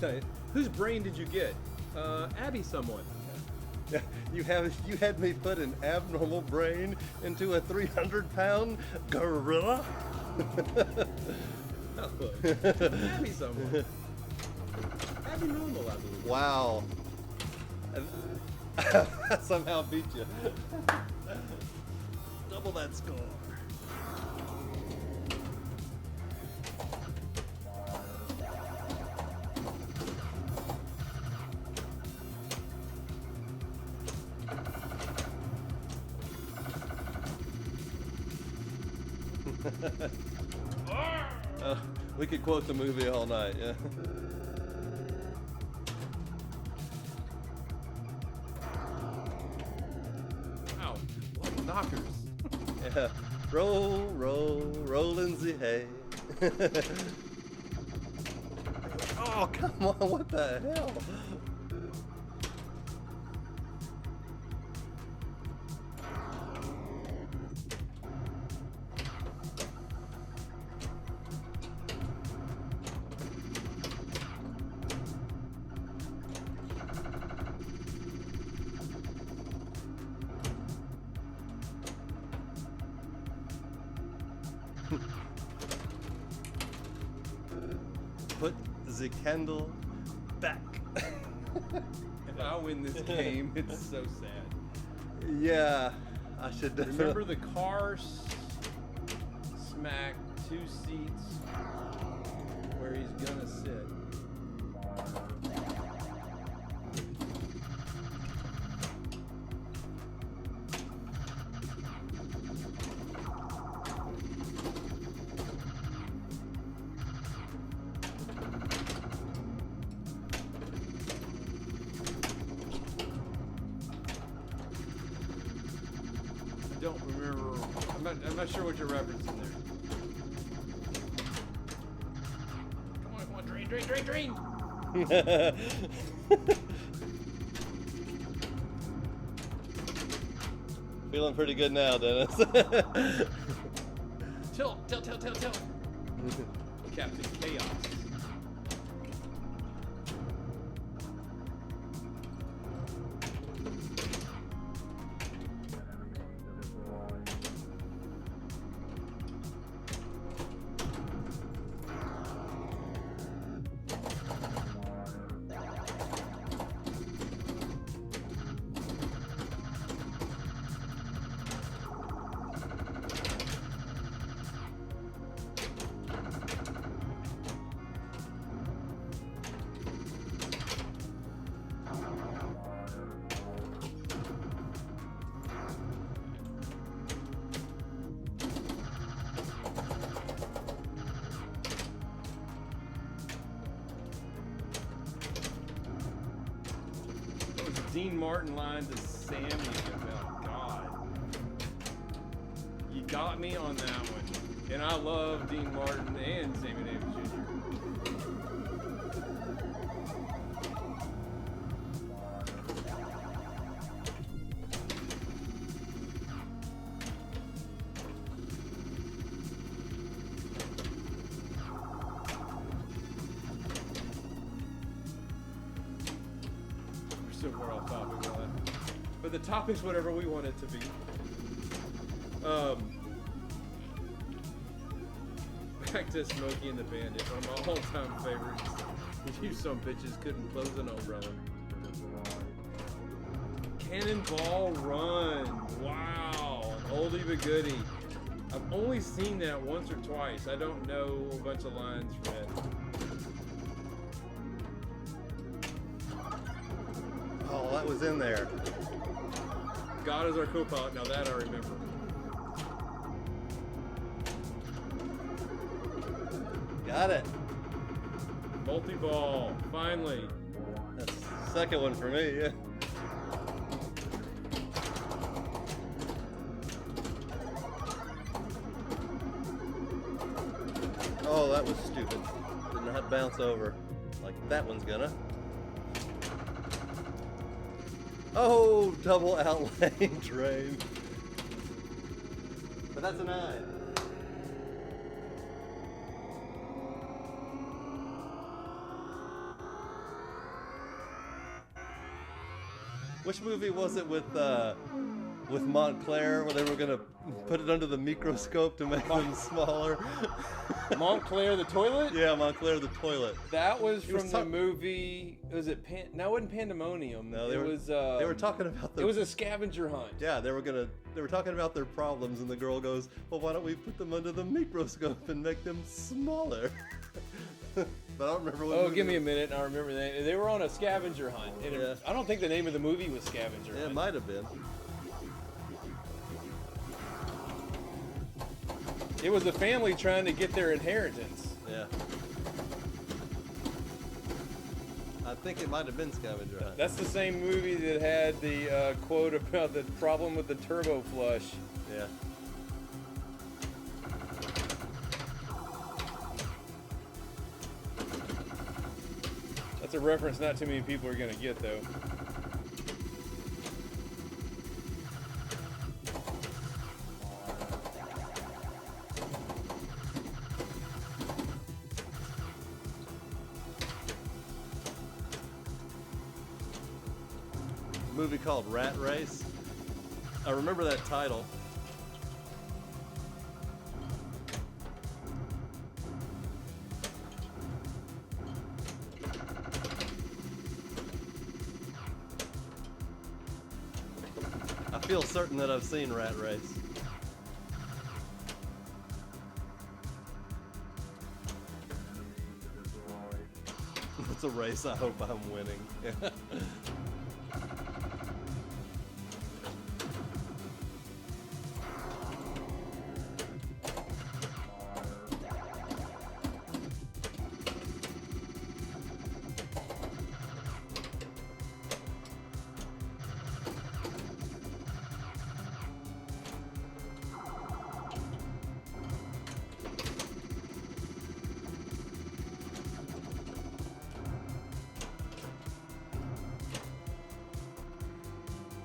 yeah, whose brain did you get? Abby someone. Yeah, you had me put an abnormal brain into a 300-pound gorilla? No, Abby someone. Abby Normal, I believe. Wow. I somehow beat you. Double that score. We could quote the movie all night, yeah. Wow, what knockers. Yeah. Roll in the hay. Oh, come on, what the hell? Put the candle back. If I win this game, it's so sad. Yeah, I should definitely. Remember the car smack 2 seats where he's gonna sit. Don't remember. I'm not sure what you're referencing there. Come on, drain. Feeling pretty good now, Dennis. Tilt. Captain Chaos. Dean Martin line to Sammy about God. You got me on that one. And I love Dean Martin and Sammy Davis Jr. So far off topic, but the topic's whatever we want it to be. Back to Smokey and the Bandit, one of my all-time favorites. You some bitches couldn't close an umbrella. Cannonball Run. Wow, an oldie but goodie. I've only seen that once or twice. I don't know a bunch of lines from it. Oh, that was in there. God is our co-pilot. Now that I remember. Got it. Multi-ball. Finally. That's the second one for me, yeah. Oh, that was stupid. Did not bounce over like that one's gonna. Oh, double outlaying train. But that's a 9. Which movie was it with Montclair where they were gonna put it under the microscope to make them smaller? Moncla the toilet? Yeah, Montclair the toilet. That was He was from the movie. Was it No, it wasn't Pandemonium. No, they were talking about It was a scavenger hunt. Yeah, they were talking about their problems, and the girl goes, "Well, why don't we put them under the microscope and make them smaller?" But I don't remember what. Oh, give me a minute. I remember that. They were on a scavenger hunt. And Yeah. I don't think the name of the movie was Scavenger Yeah, Hunt. it might have been. It was a family trying to get their inheritance. Yeah. I think it might have been Scavenger Hunt. That's the same movie that had the quote about the problem with the turbo flush. Yeah. That's a reference not too many people are going to get, though. A movie called Rat Race. I remember that title. I feel certain that I've seen Rat Race. It's a race I hope I'm winning.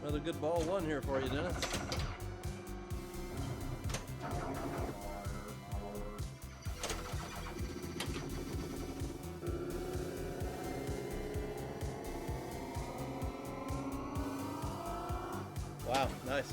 Another good ball one here for you, Dennis. Wow, nice.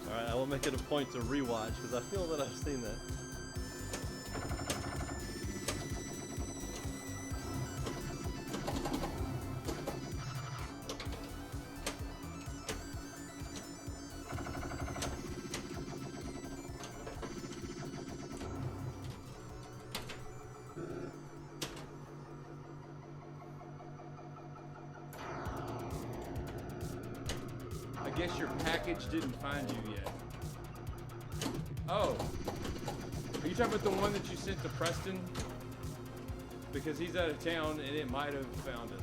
Alright, I will make it a point to rewatch because I feel that I've seen that. I guess your package didn't find you yet. Oh. Are you You talking about the one that you sent to Preston? Because he's out of town and it might have found us.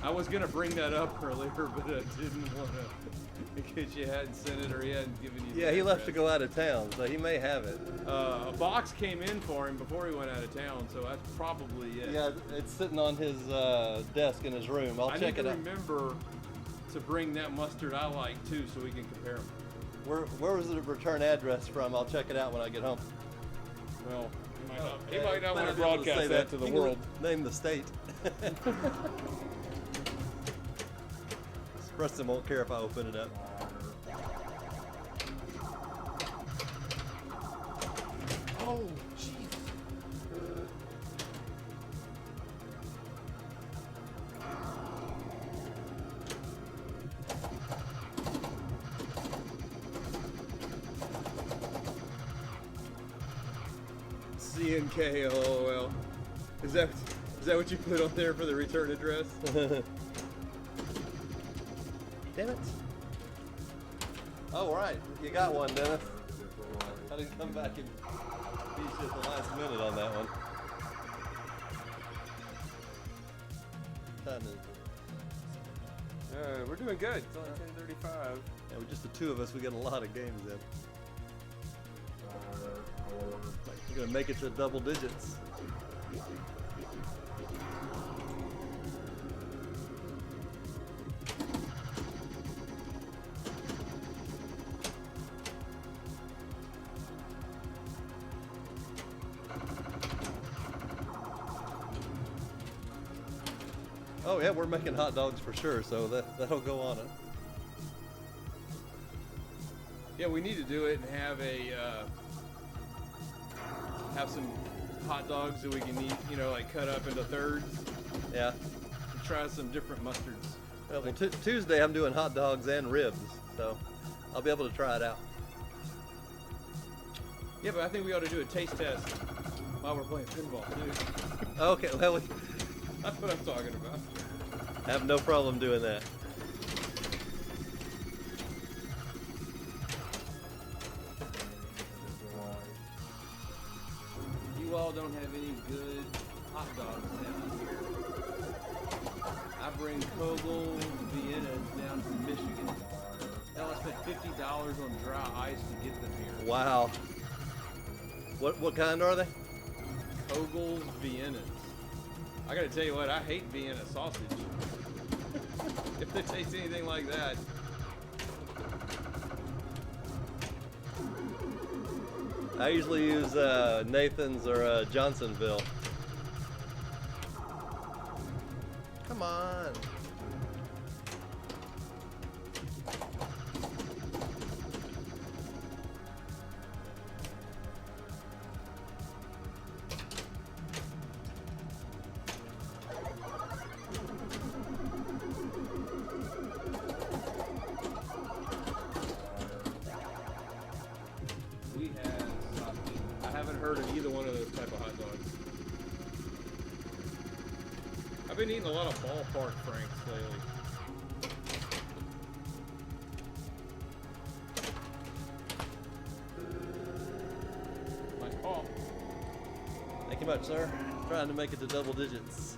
I was gonna bring that up earlier, but I didn't want to, in case you hadn't sent it or he hadn't given you. Yeah, the he left to address. go out of town, so he may have it. A box came in for him before he went out of town, so that's probably it. Yeah, it's sitting on his desk in his room. I'll I check need it to out. remember to bring that mustard I like too, so we can compare them. Where was the return address from? I'll check it out when I get home. Well, he Yeah, might not want better to be able broadcast say that to the You can world. Name the state. Preston won't care if I open it up. Oh, jeez. CNK, LOL. Is that what you put on there for the return address? Damn it. Oh, right. You got one, Dennis. I didn't come back and beat you at the last minute on that one. Time is We're doing good. It's only 10:35. Yeah, with just the two of us, we get a lot of games in. We're gonna make it to double digits. Oh yeah, we're making hot dogs for sure, so that'll go on it. Yeah, we need to do it and have some hot dogs that we can eat, like cut up into thirds. Yeah. And try some different mustards. Well, Tuesday I'm doing hot dogs and ribs, so I'll be able to try it out. Yeah, but I think we ought to do a taste test while we're playing pinball too. Okay, well, That's what I'm talking about. I have no problem doing that. You all don't have any good hot dogs down here. I bring Kogel's Viennas down from Michigan. Hell, I spent $50 on dry ice to get them here. Wow. What kind are they? Kogel's Viennas. I gotta tell you what, I hate Vienna sausage. If they taste anything like that. I usually use Nathan's or Johnsonville. Come on. We had sausage. I haven't heard of either one of those type of hot dogs. I've been eating a lot of ballpark franks lately. Nice ball. Thank you much, sir. Trying to make it to double digits.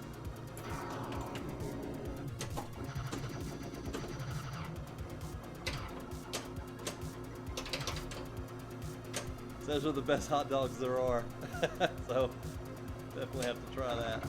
Those are the best hot dogs there are. So definitely have to try that.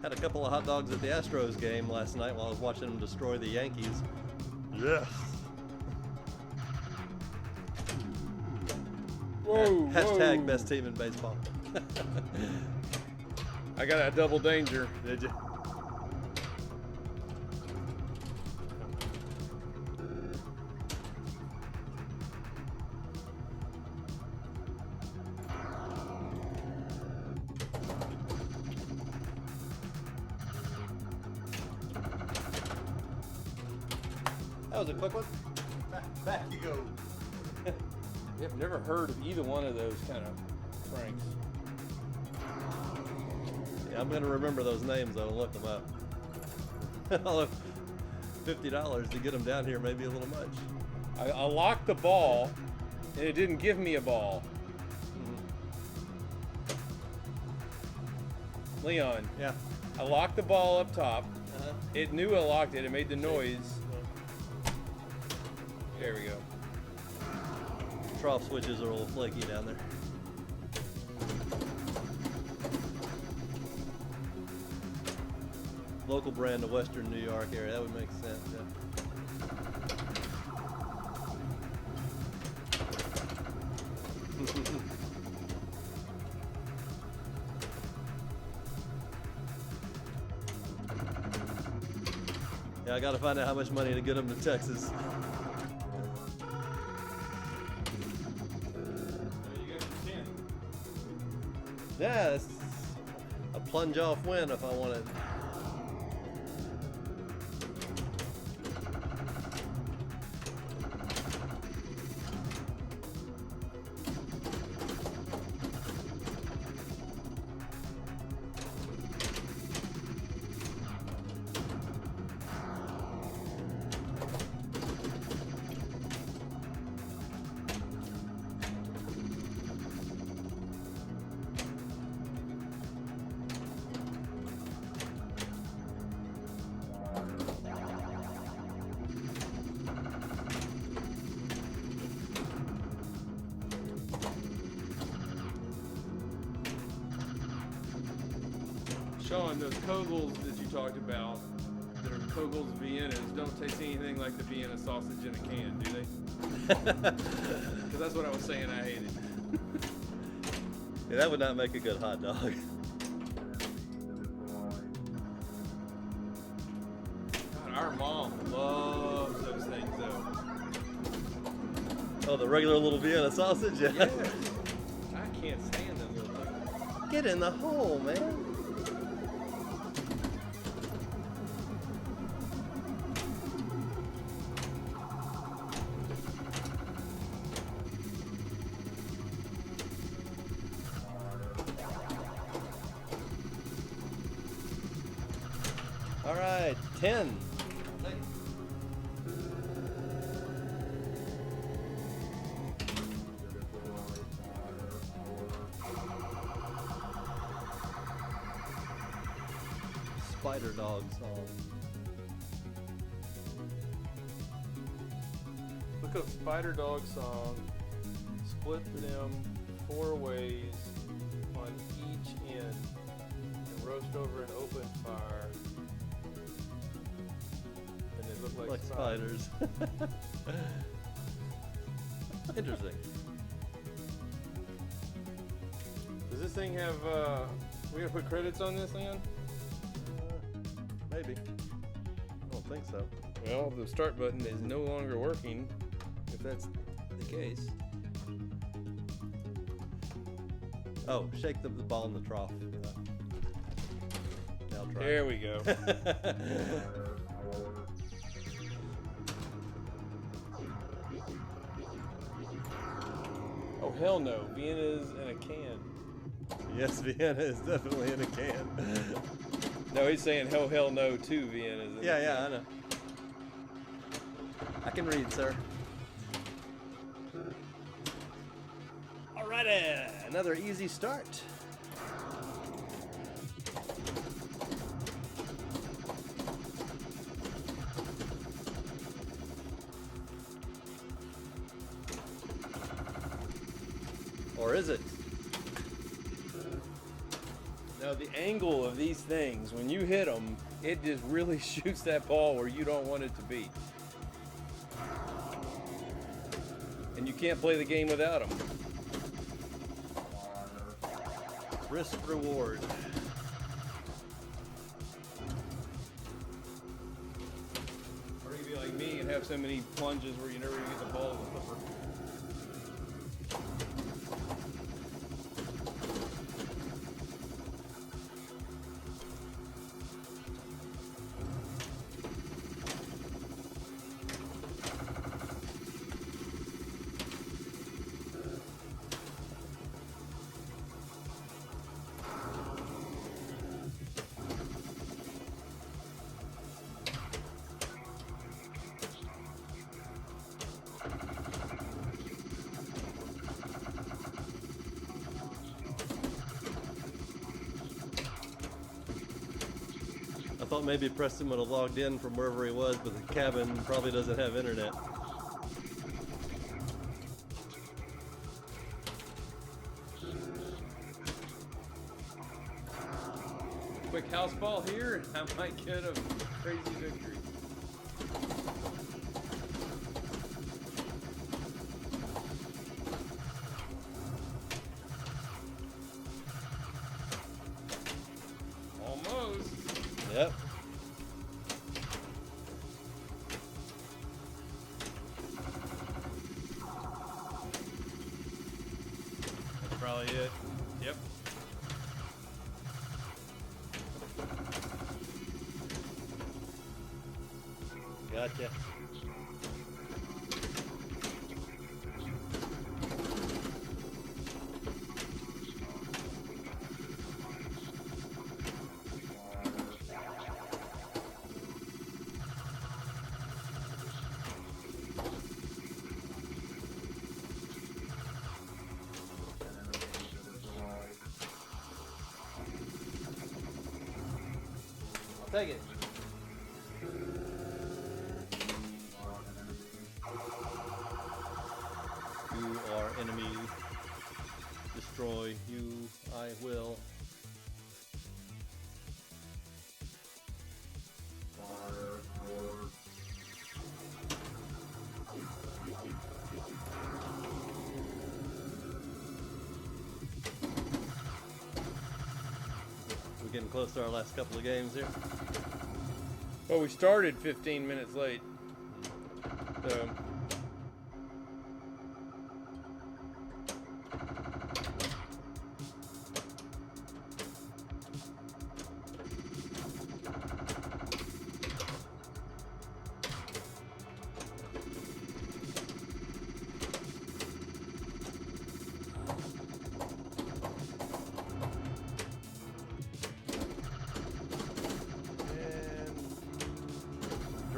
Had a couple of hot dogs at the Astros game last night while I was watching them destroy the Yankees. Yes. Whoa, Hashtag whoa. best team in baseball. I got a double danger. Did you? That was a quick one. Back you go. I've never heard of either one of those kind of pranks. Yeah, I'm gonna remember those names though and look them up. I'll have $50 to get them down here, maybe a little much. I locked the ball, and it didn't give me a ball. Leon, Yeah. I locked the ball up top. Uh-huh. It knew I locked it. It made the noise. There we go. Trough switches are a little flaky down there. Local brand of Western New York area, that would make sense, yeah. Yeah, I gotta find out how much money to get them to Texas. Yeah, it's a plunge off win if I want it. Sean, those Kogels that you talked about, that are Kogels Viennas, don't taste anything like the Vienna sausage in a can, do they? Because that's what I was saying I hated. Yeah, that would not make a good hot dog. God, our mom loves those things, though. Oh, the regular little Vienna sausage? Yeah. Yes. I can't stand them little things. Get in the hole, man. All right, 10. Spider dog song. Look up Spider Dog song, split them 4 ways on each end, and roast over an open fire. And they look like Spiders. Interesting. Does this thing have, we gonna put credits on this, Leon? Maybe. I don't think so. Well, the start button is no longer working, if that's the case. Oh, shake the ball in the trough. Now try. There we go. Oh, hell no. Vienna's in a can. Yes, Vienna is definitely in a can. No, he's saying hell no to Vienna's in Yeah, a yeah, can. I know. I can read, sir. Alrighty, another easy start. Or is it? Now, the angle of these things, when you hit them, it just really shoots that ball where you don't want it to be. And you can't play the game without them. Risk reward. Or you can be like me and have so many plunges where you never even get the ball with the flipper. thought maybe Preston would have logged in from wherever he was, but the cabin probably doesn't have internet. Quick house ball here, and I might get a crazy victory. Almost. Yep. That's probably it. Yep. Gotcha. I'll take it. You are enemy. Destroy you. I will. We're getting close to our last couple of games here. Well, we started 15 minutes late. So.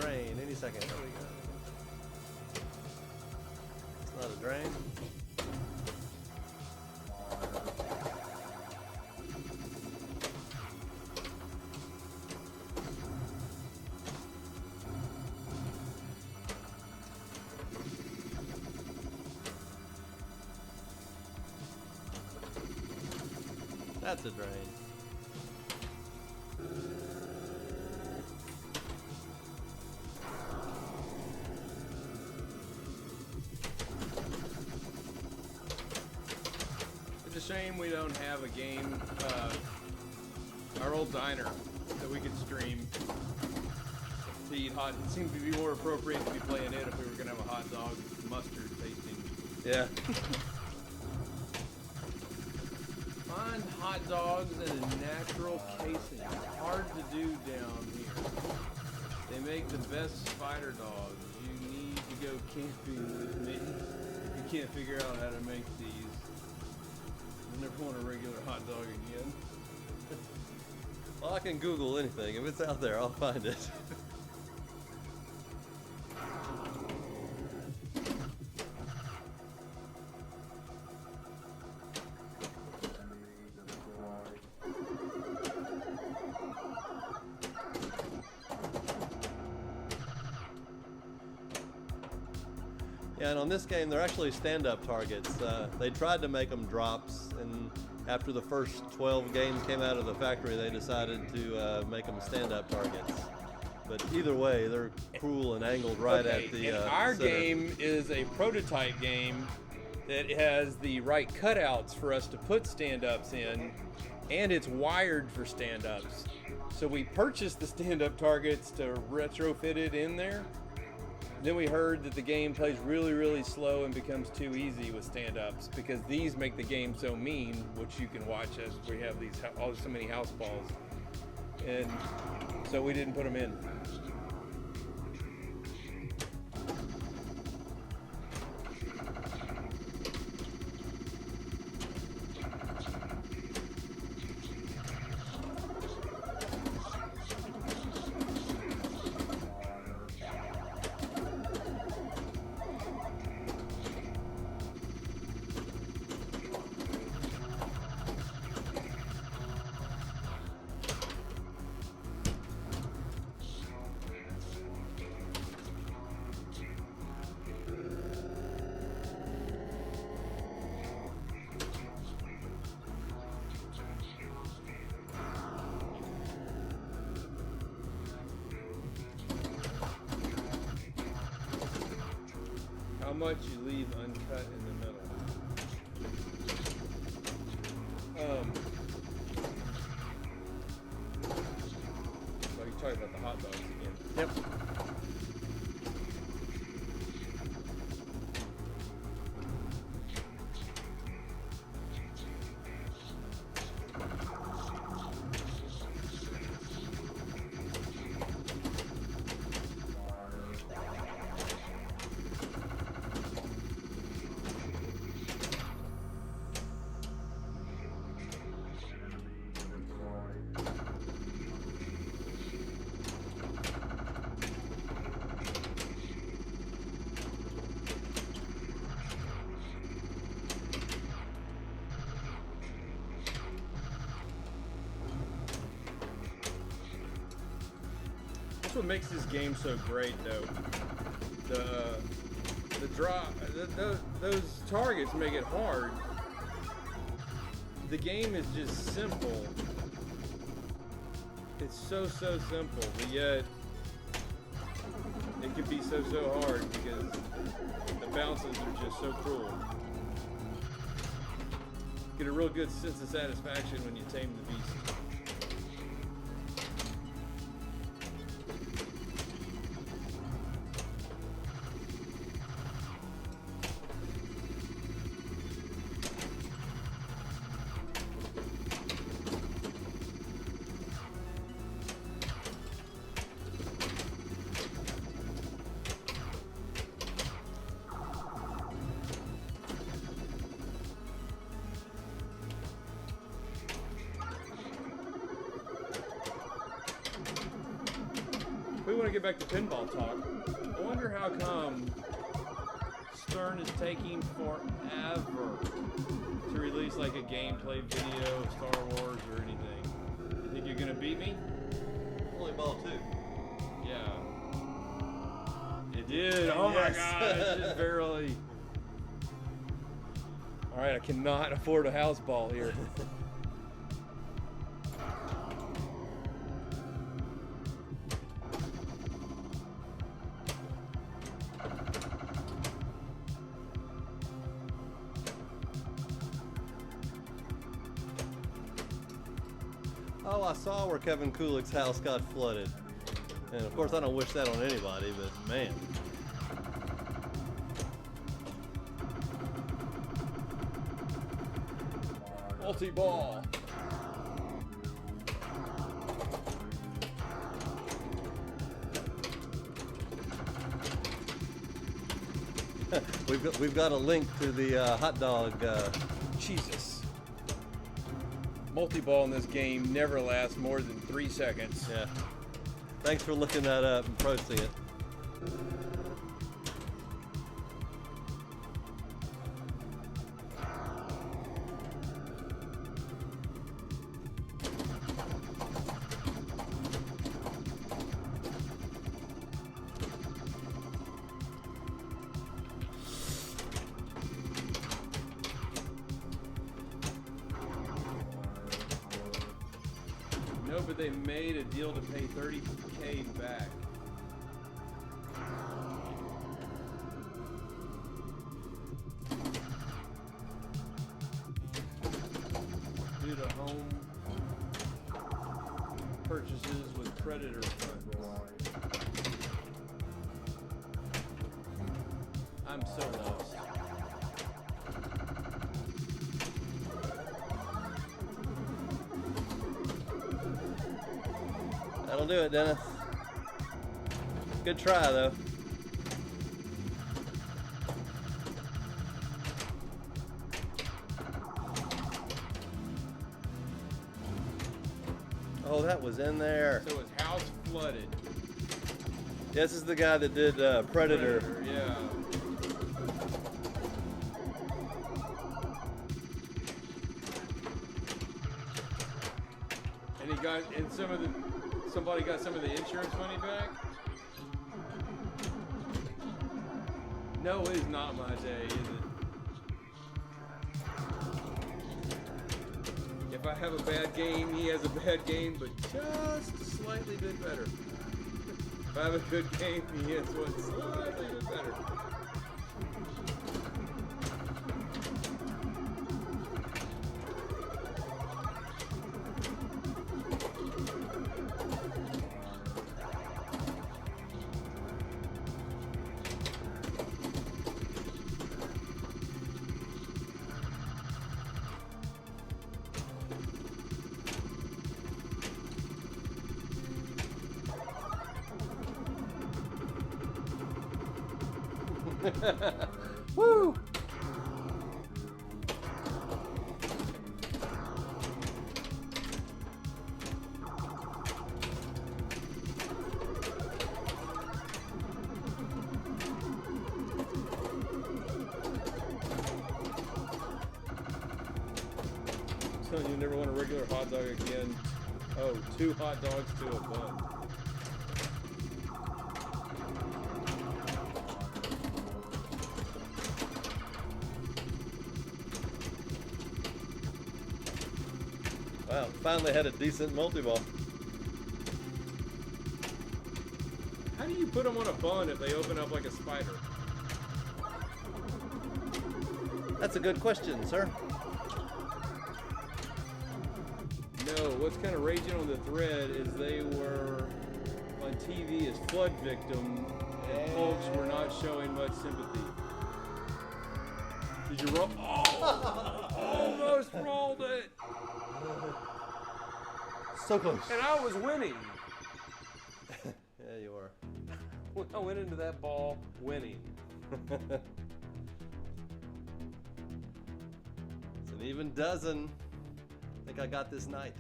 Drain any second. There we go. It's not a drain. That's a drain. It's a shame we don't have a game, our old diner, that we could stream to eat hot. It seemed to be more appropriate to be playing it if we were going to have a hot dog mustard tasting. Yeah. Find hot dogs in a natural casing. It's hard to do down here. They make the best spider dogs. You need to go camping with me. You can't figure out how to make these. I never want a regular hot dog again. Well, I can Google anything. If it's out there, I'll find it. Yeah, and on this game, they're actually stand-up targets. They tried to make them drops, and after the first 12 games came out of the factory, they decided to make them stand-up targets. But either way, they're cool and angled right at the and our center. game is a prototype game that has the right cutouts for us to put stand-ups in, and it's wired for stand-ups. So we purchased the stand-up targets to retrofit it in there. Then we heard that the game plays really, really slow and becomes too easy with stand-ups because these make the game so mean, which you can watch as we have these so many house balls, and so we didn't put them in. much you leave uncut in the middle. Well, you're talking about the hot dogs again. Yep. That's what makes this game so great, though. Those targets make it hard. The game is just simple. It's so simple, but yet it can be so hard because the bounces are just so cruel. Get a real good sense of satisfaction when you tame the beast. We want to get back to pinball talk. I wonder how come Stern is taking forever to release like a gameplay video of Star Wars or anything. You think you're gonna beat me? Only ball 2. Yeah. It did. Oh my Yes. God! It's just barely. All right, I cannot afford a house ball here. Oh, I saw where Kevin Kulik's house got flooded. And of course, I don't wish that on anybody, but man. Multi-ball. We've got a link to the hot dog. Jesus. Multi-ball in this game never lasts more than 3 seconds. Yeah. Thanks for looking that up and posting it. No, but they made a deal to pay $30K back. Due to home purchases with Predator funds. I'm so lost. That'll do it, Dennis. Good try, though. Oh, that was in there. So his house flooded. This is the guy that did Predator. Yeah. And he got, and somebody got some of the insurance money back? No, it is not my day, is it? If I have a bad game, he has a bad game, but just slightly bit better. If I have a good game, he has one slightly bit better. Woo! Telling you never want a regular hot dog again. Oh, 2 hot dogs to a bun. Wow, finally had a decent multi-ball. How do you put them on a bun if they open up like a spider? That's a good question, sir. No, what's kind of raging on the thread is they were on TV as flood victim, and folks were not showing much sympathy. Did you roll? Oh, almost rolled it, So close. and I was winning. Yeah, you are. I went into that ball winning. It's an even dozen. I think I got this night.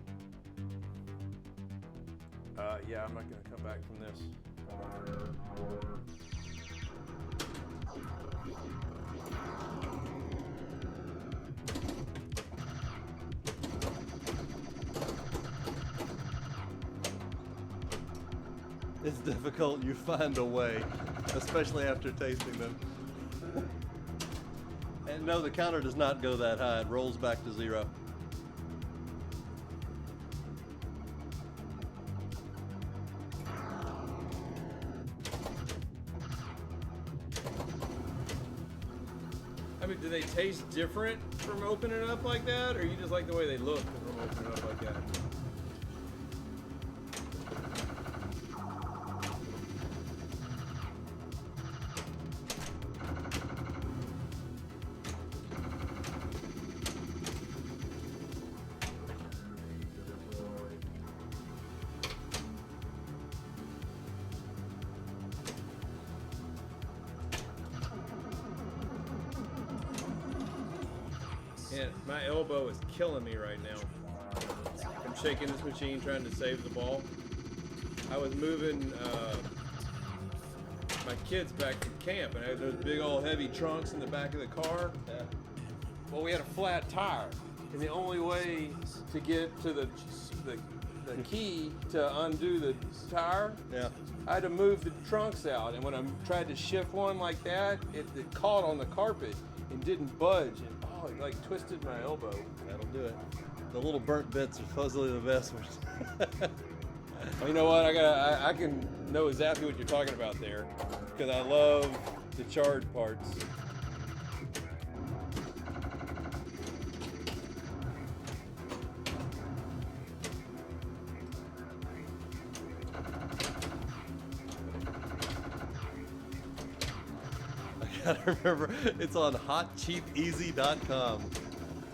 Yeah, I'm not gonna come back from this. It's difficult, you find a way, especially after tasting them. And no, the counter does not go that high. It rolls back to 0. I mean, do they taste different from opening it up like that, or you just like the way they look from opening it up like that? And my elbow is killing me right now. I'm shaking this machine trying to save the ball. I was moving my kids back to camp, and I had those big old heavy trunks in the back of the car. Yeah. Well, we had a flat tire, and the only way to get to the key to undo the tire, Yeah. I had to move the trunks out. And when I tried to shift one like that, it caught on the carpet and didn't budge. And oh, it like twisted my elbow. That'll do it. The little burnt bits are supposedly the best ones. Well, you know what? I can know exactly what you're talking about there, because I love the charred parts. I gotta remember, it's on hotcheapeasy.com.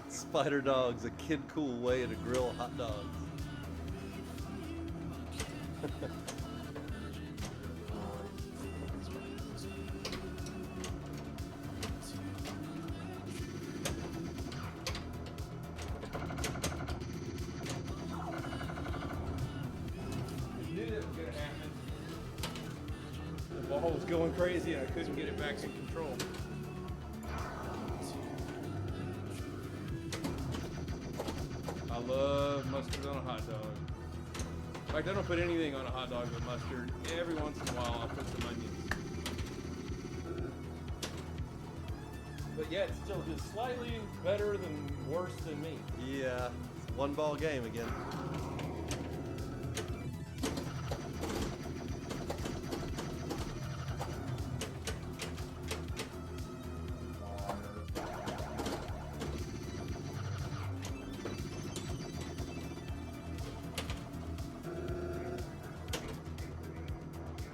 Spider Dogs, a kid cool way to grill hot dogs. I knew that was going to happen. The ball was going crazy and I couldn't get it back in control. I love mustard on a hot dog. In fact, I don't put anything on a hot dog but mustard. Every once in a while I'll put some onions. But yeah, it's still just slightly better than worse than me. Yeah, it's a one ball game again.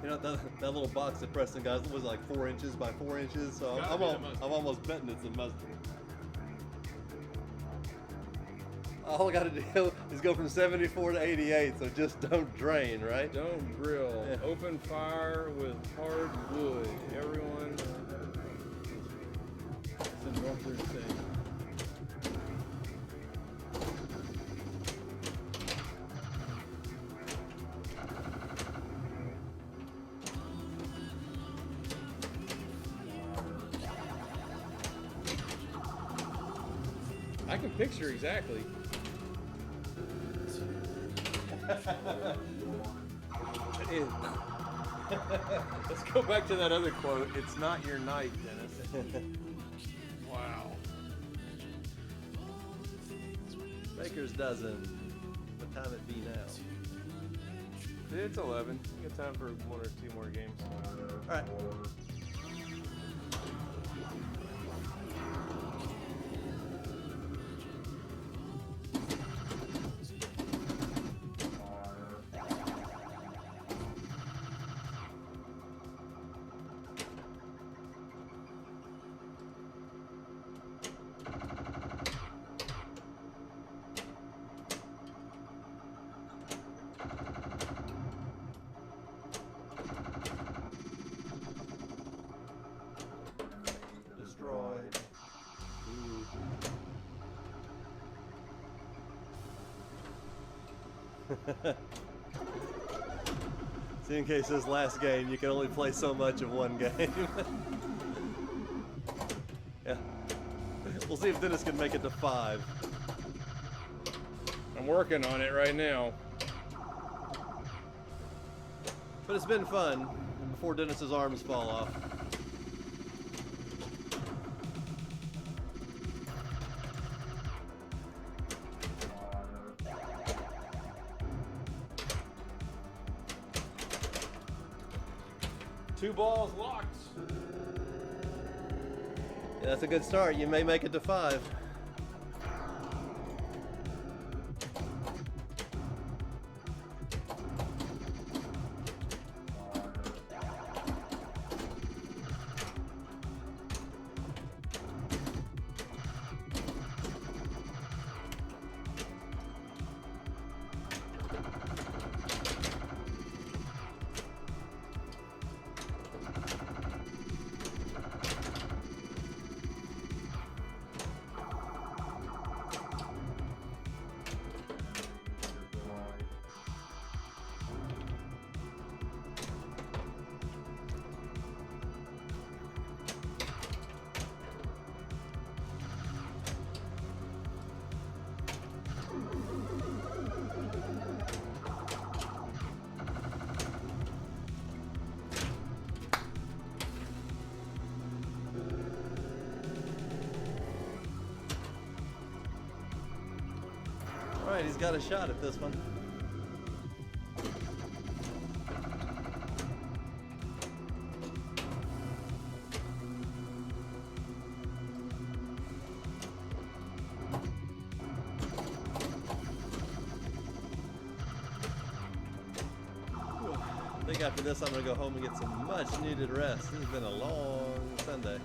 You know, that little box that Preston got was like 4 inches by 4 inches, so Gotta be the mustard. I'm almost betting it's a mustard. All I gotta do is go from 74 to 88, so just don't drain, right? Don't grill. Yeah. Open fire with hard wood. Everyone. What they're saying. I can picture exactly. Ew. Let's go back to that other quote. It's not your night, Dennis. Wow. Baker's dozen. What time it be now? It's 11. We got time for one or two more games. All right. Destroyed. See, in case this last game, you can only play so much of one game. Yeah. We'll see if Dennis can make it to 5. I'm working on it right now. But it's been fun before Dennis's arms fall off. Two balls locked. Yeah, that's a good start. You may make it to 5. All right, he's got a shot at this one. I think after this, I'm going to go home and get some much needed rest. This has been a long Sunday.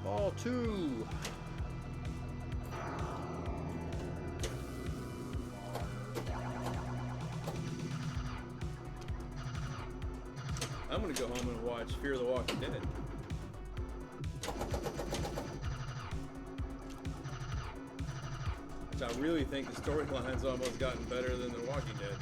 Ball 2. I'm gonna go home and watch Fear the Walking Dead. Which I really think the storyline's almost gotten better than The Walking Dead.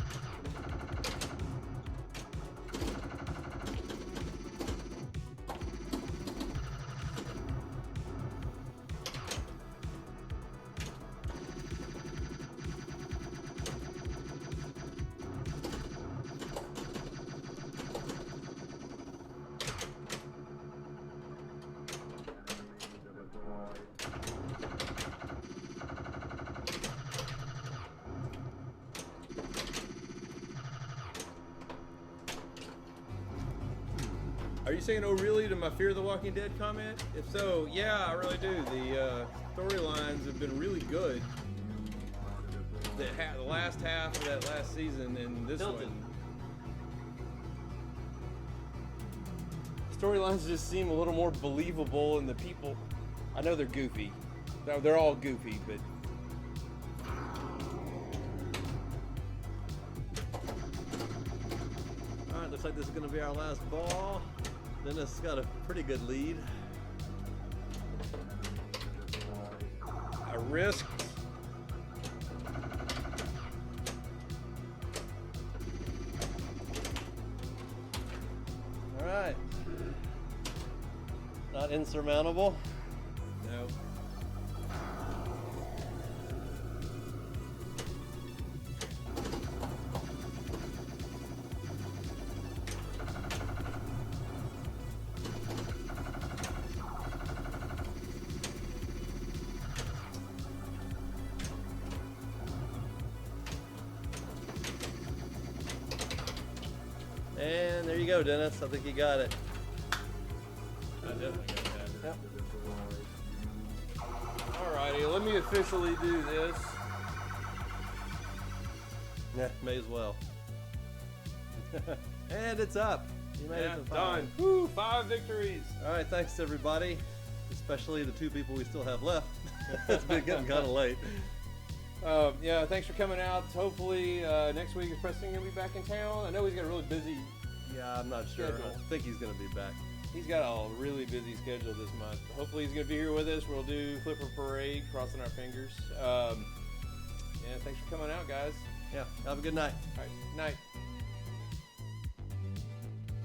Are you saying "oh really" to my Fear the Walking Dead comment? If so, yeah, I really do. The storylines have been really good. the last half of that last season and this Tilted. one. Storylines just seem a little more believable, and the people, I know they're goofy. They're all goofy, but All right, looks like this is going to be our last ball. Dennis got a pretty good lead. I risked. All right. Not insurmountable. No. And there you go, Dennis. I think you got it. I definitely got that. Yep. Alrighty, let me officially do this. Yeah, may as well. And it's up. You made Yeah, it to 5. done. Woo, 5 victories. All right, thanks everybody, especially the 2 people we still have left. It's been getting kind of late. Yeah, thanks for coming out. Hopefully next week is Preston gonna be back in town. I know he's got a really busy. Yeah, I'm not sure. Schedule. I think he's going to be back. He's got a really busy schedule this month. Hopefully he's gonna be here with us. We'll do Flipper Parade, crossing our fingers. Yeah, thanks for coming out, guys. Yeah, have a good night. All right, night.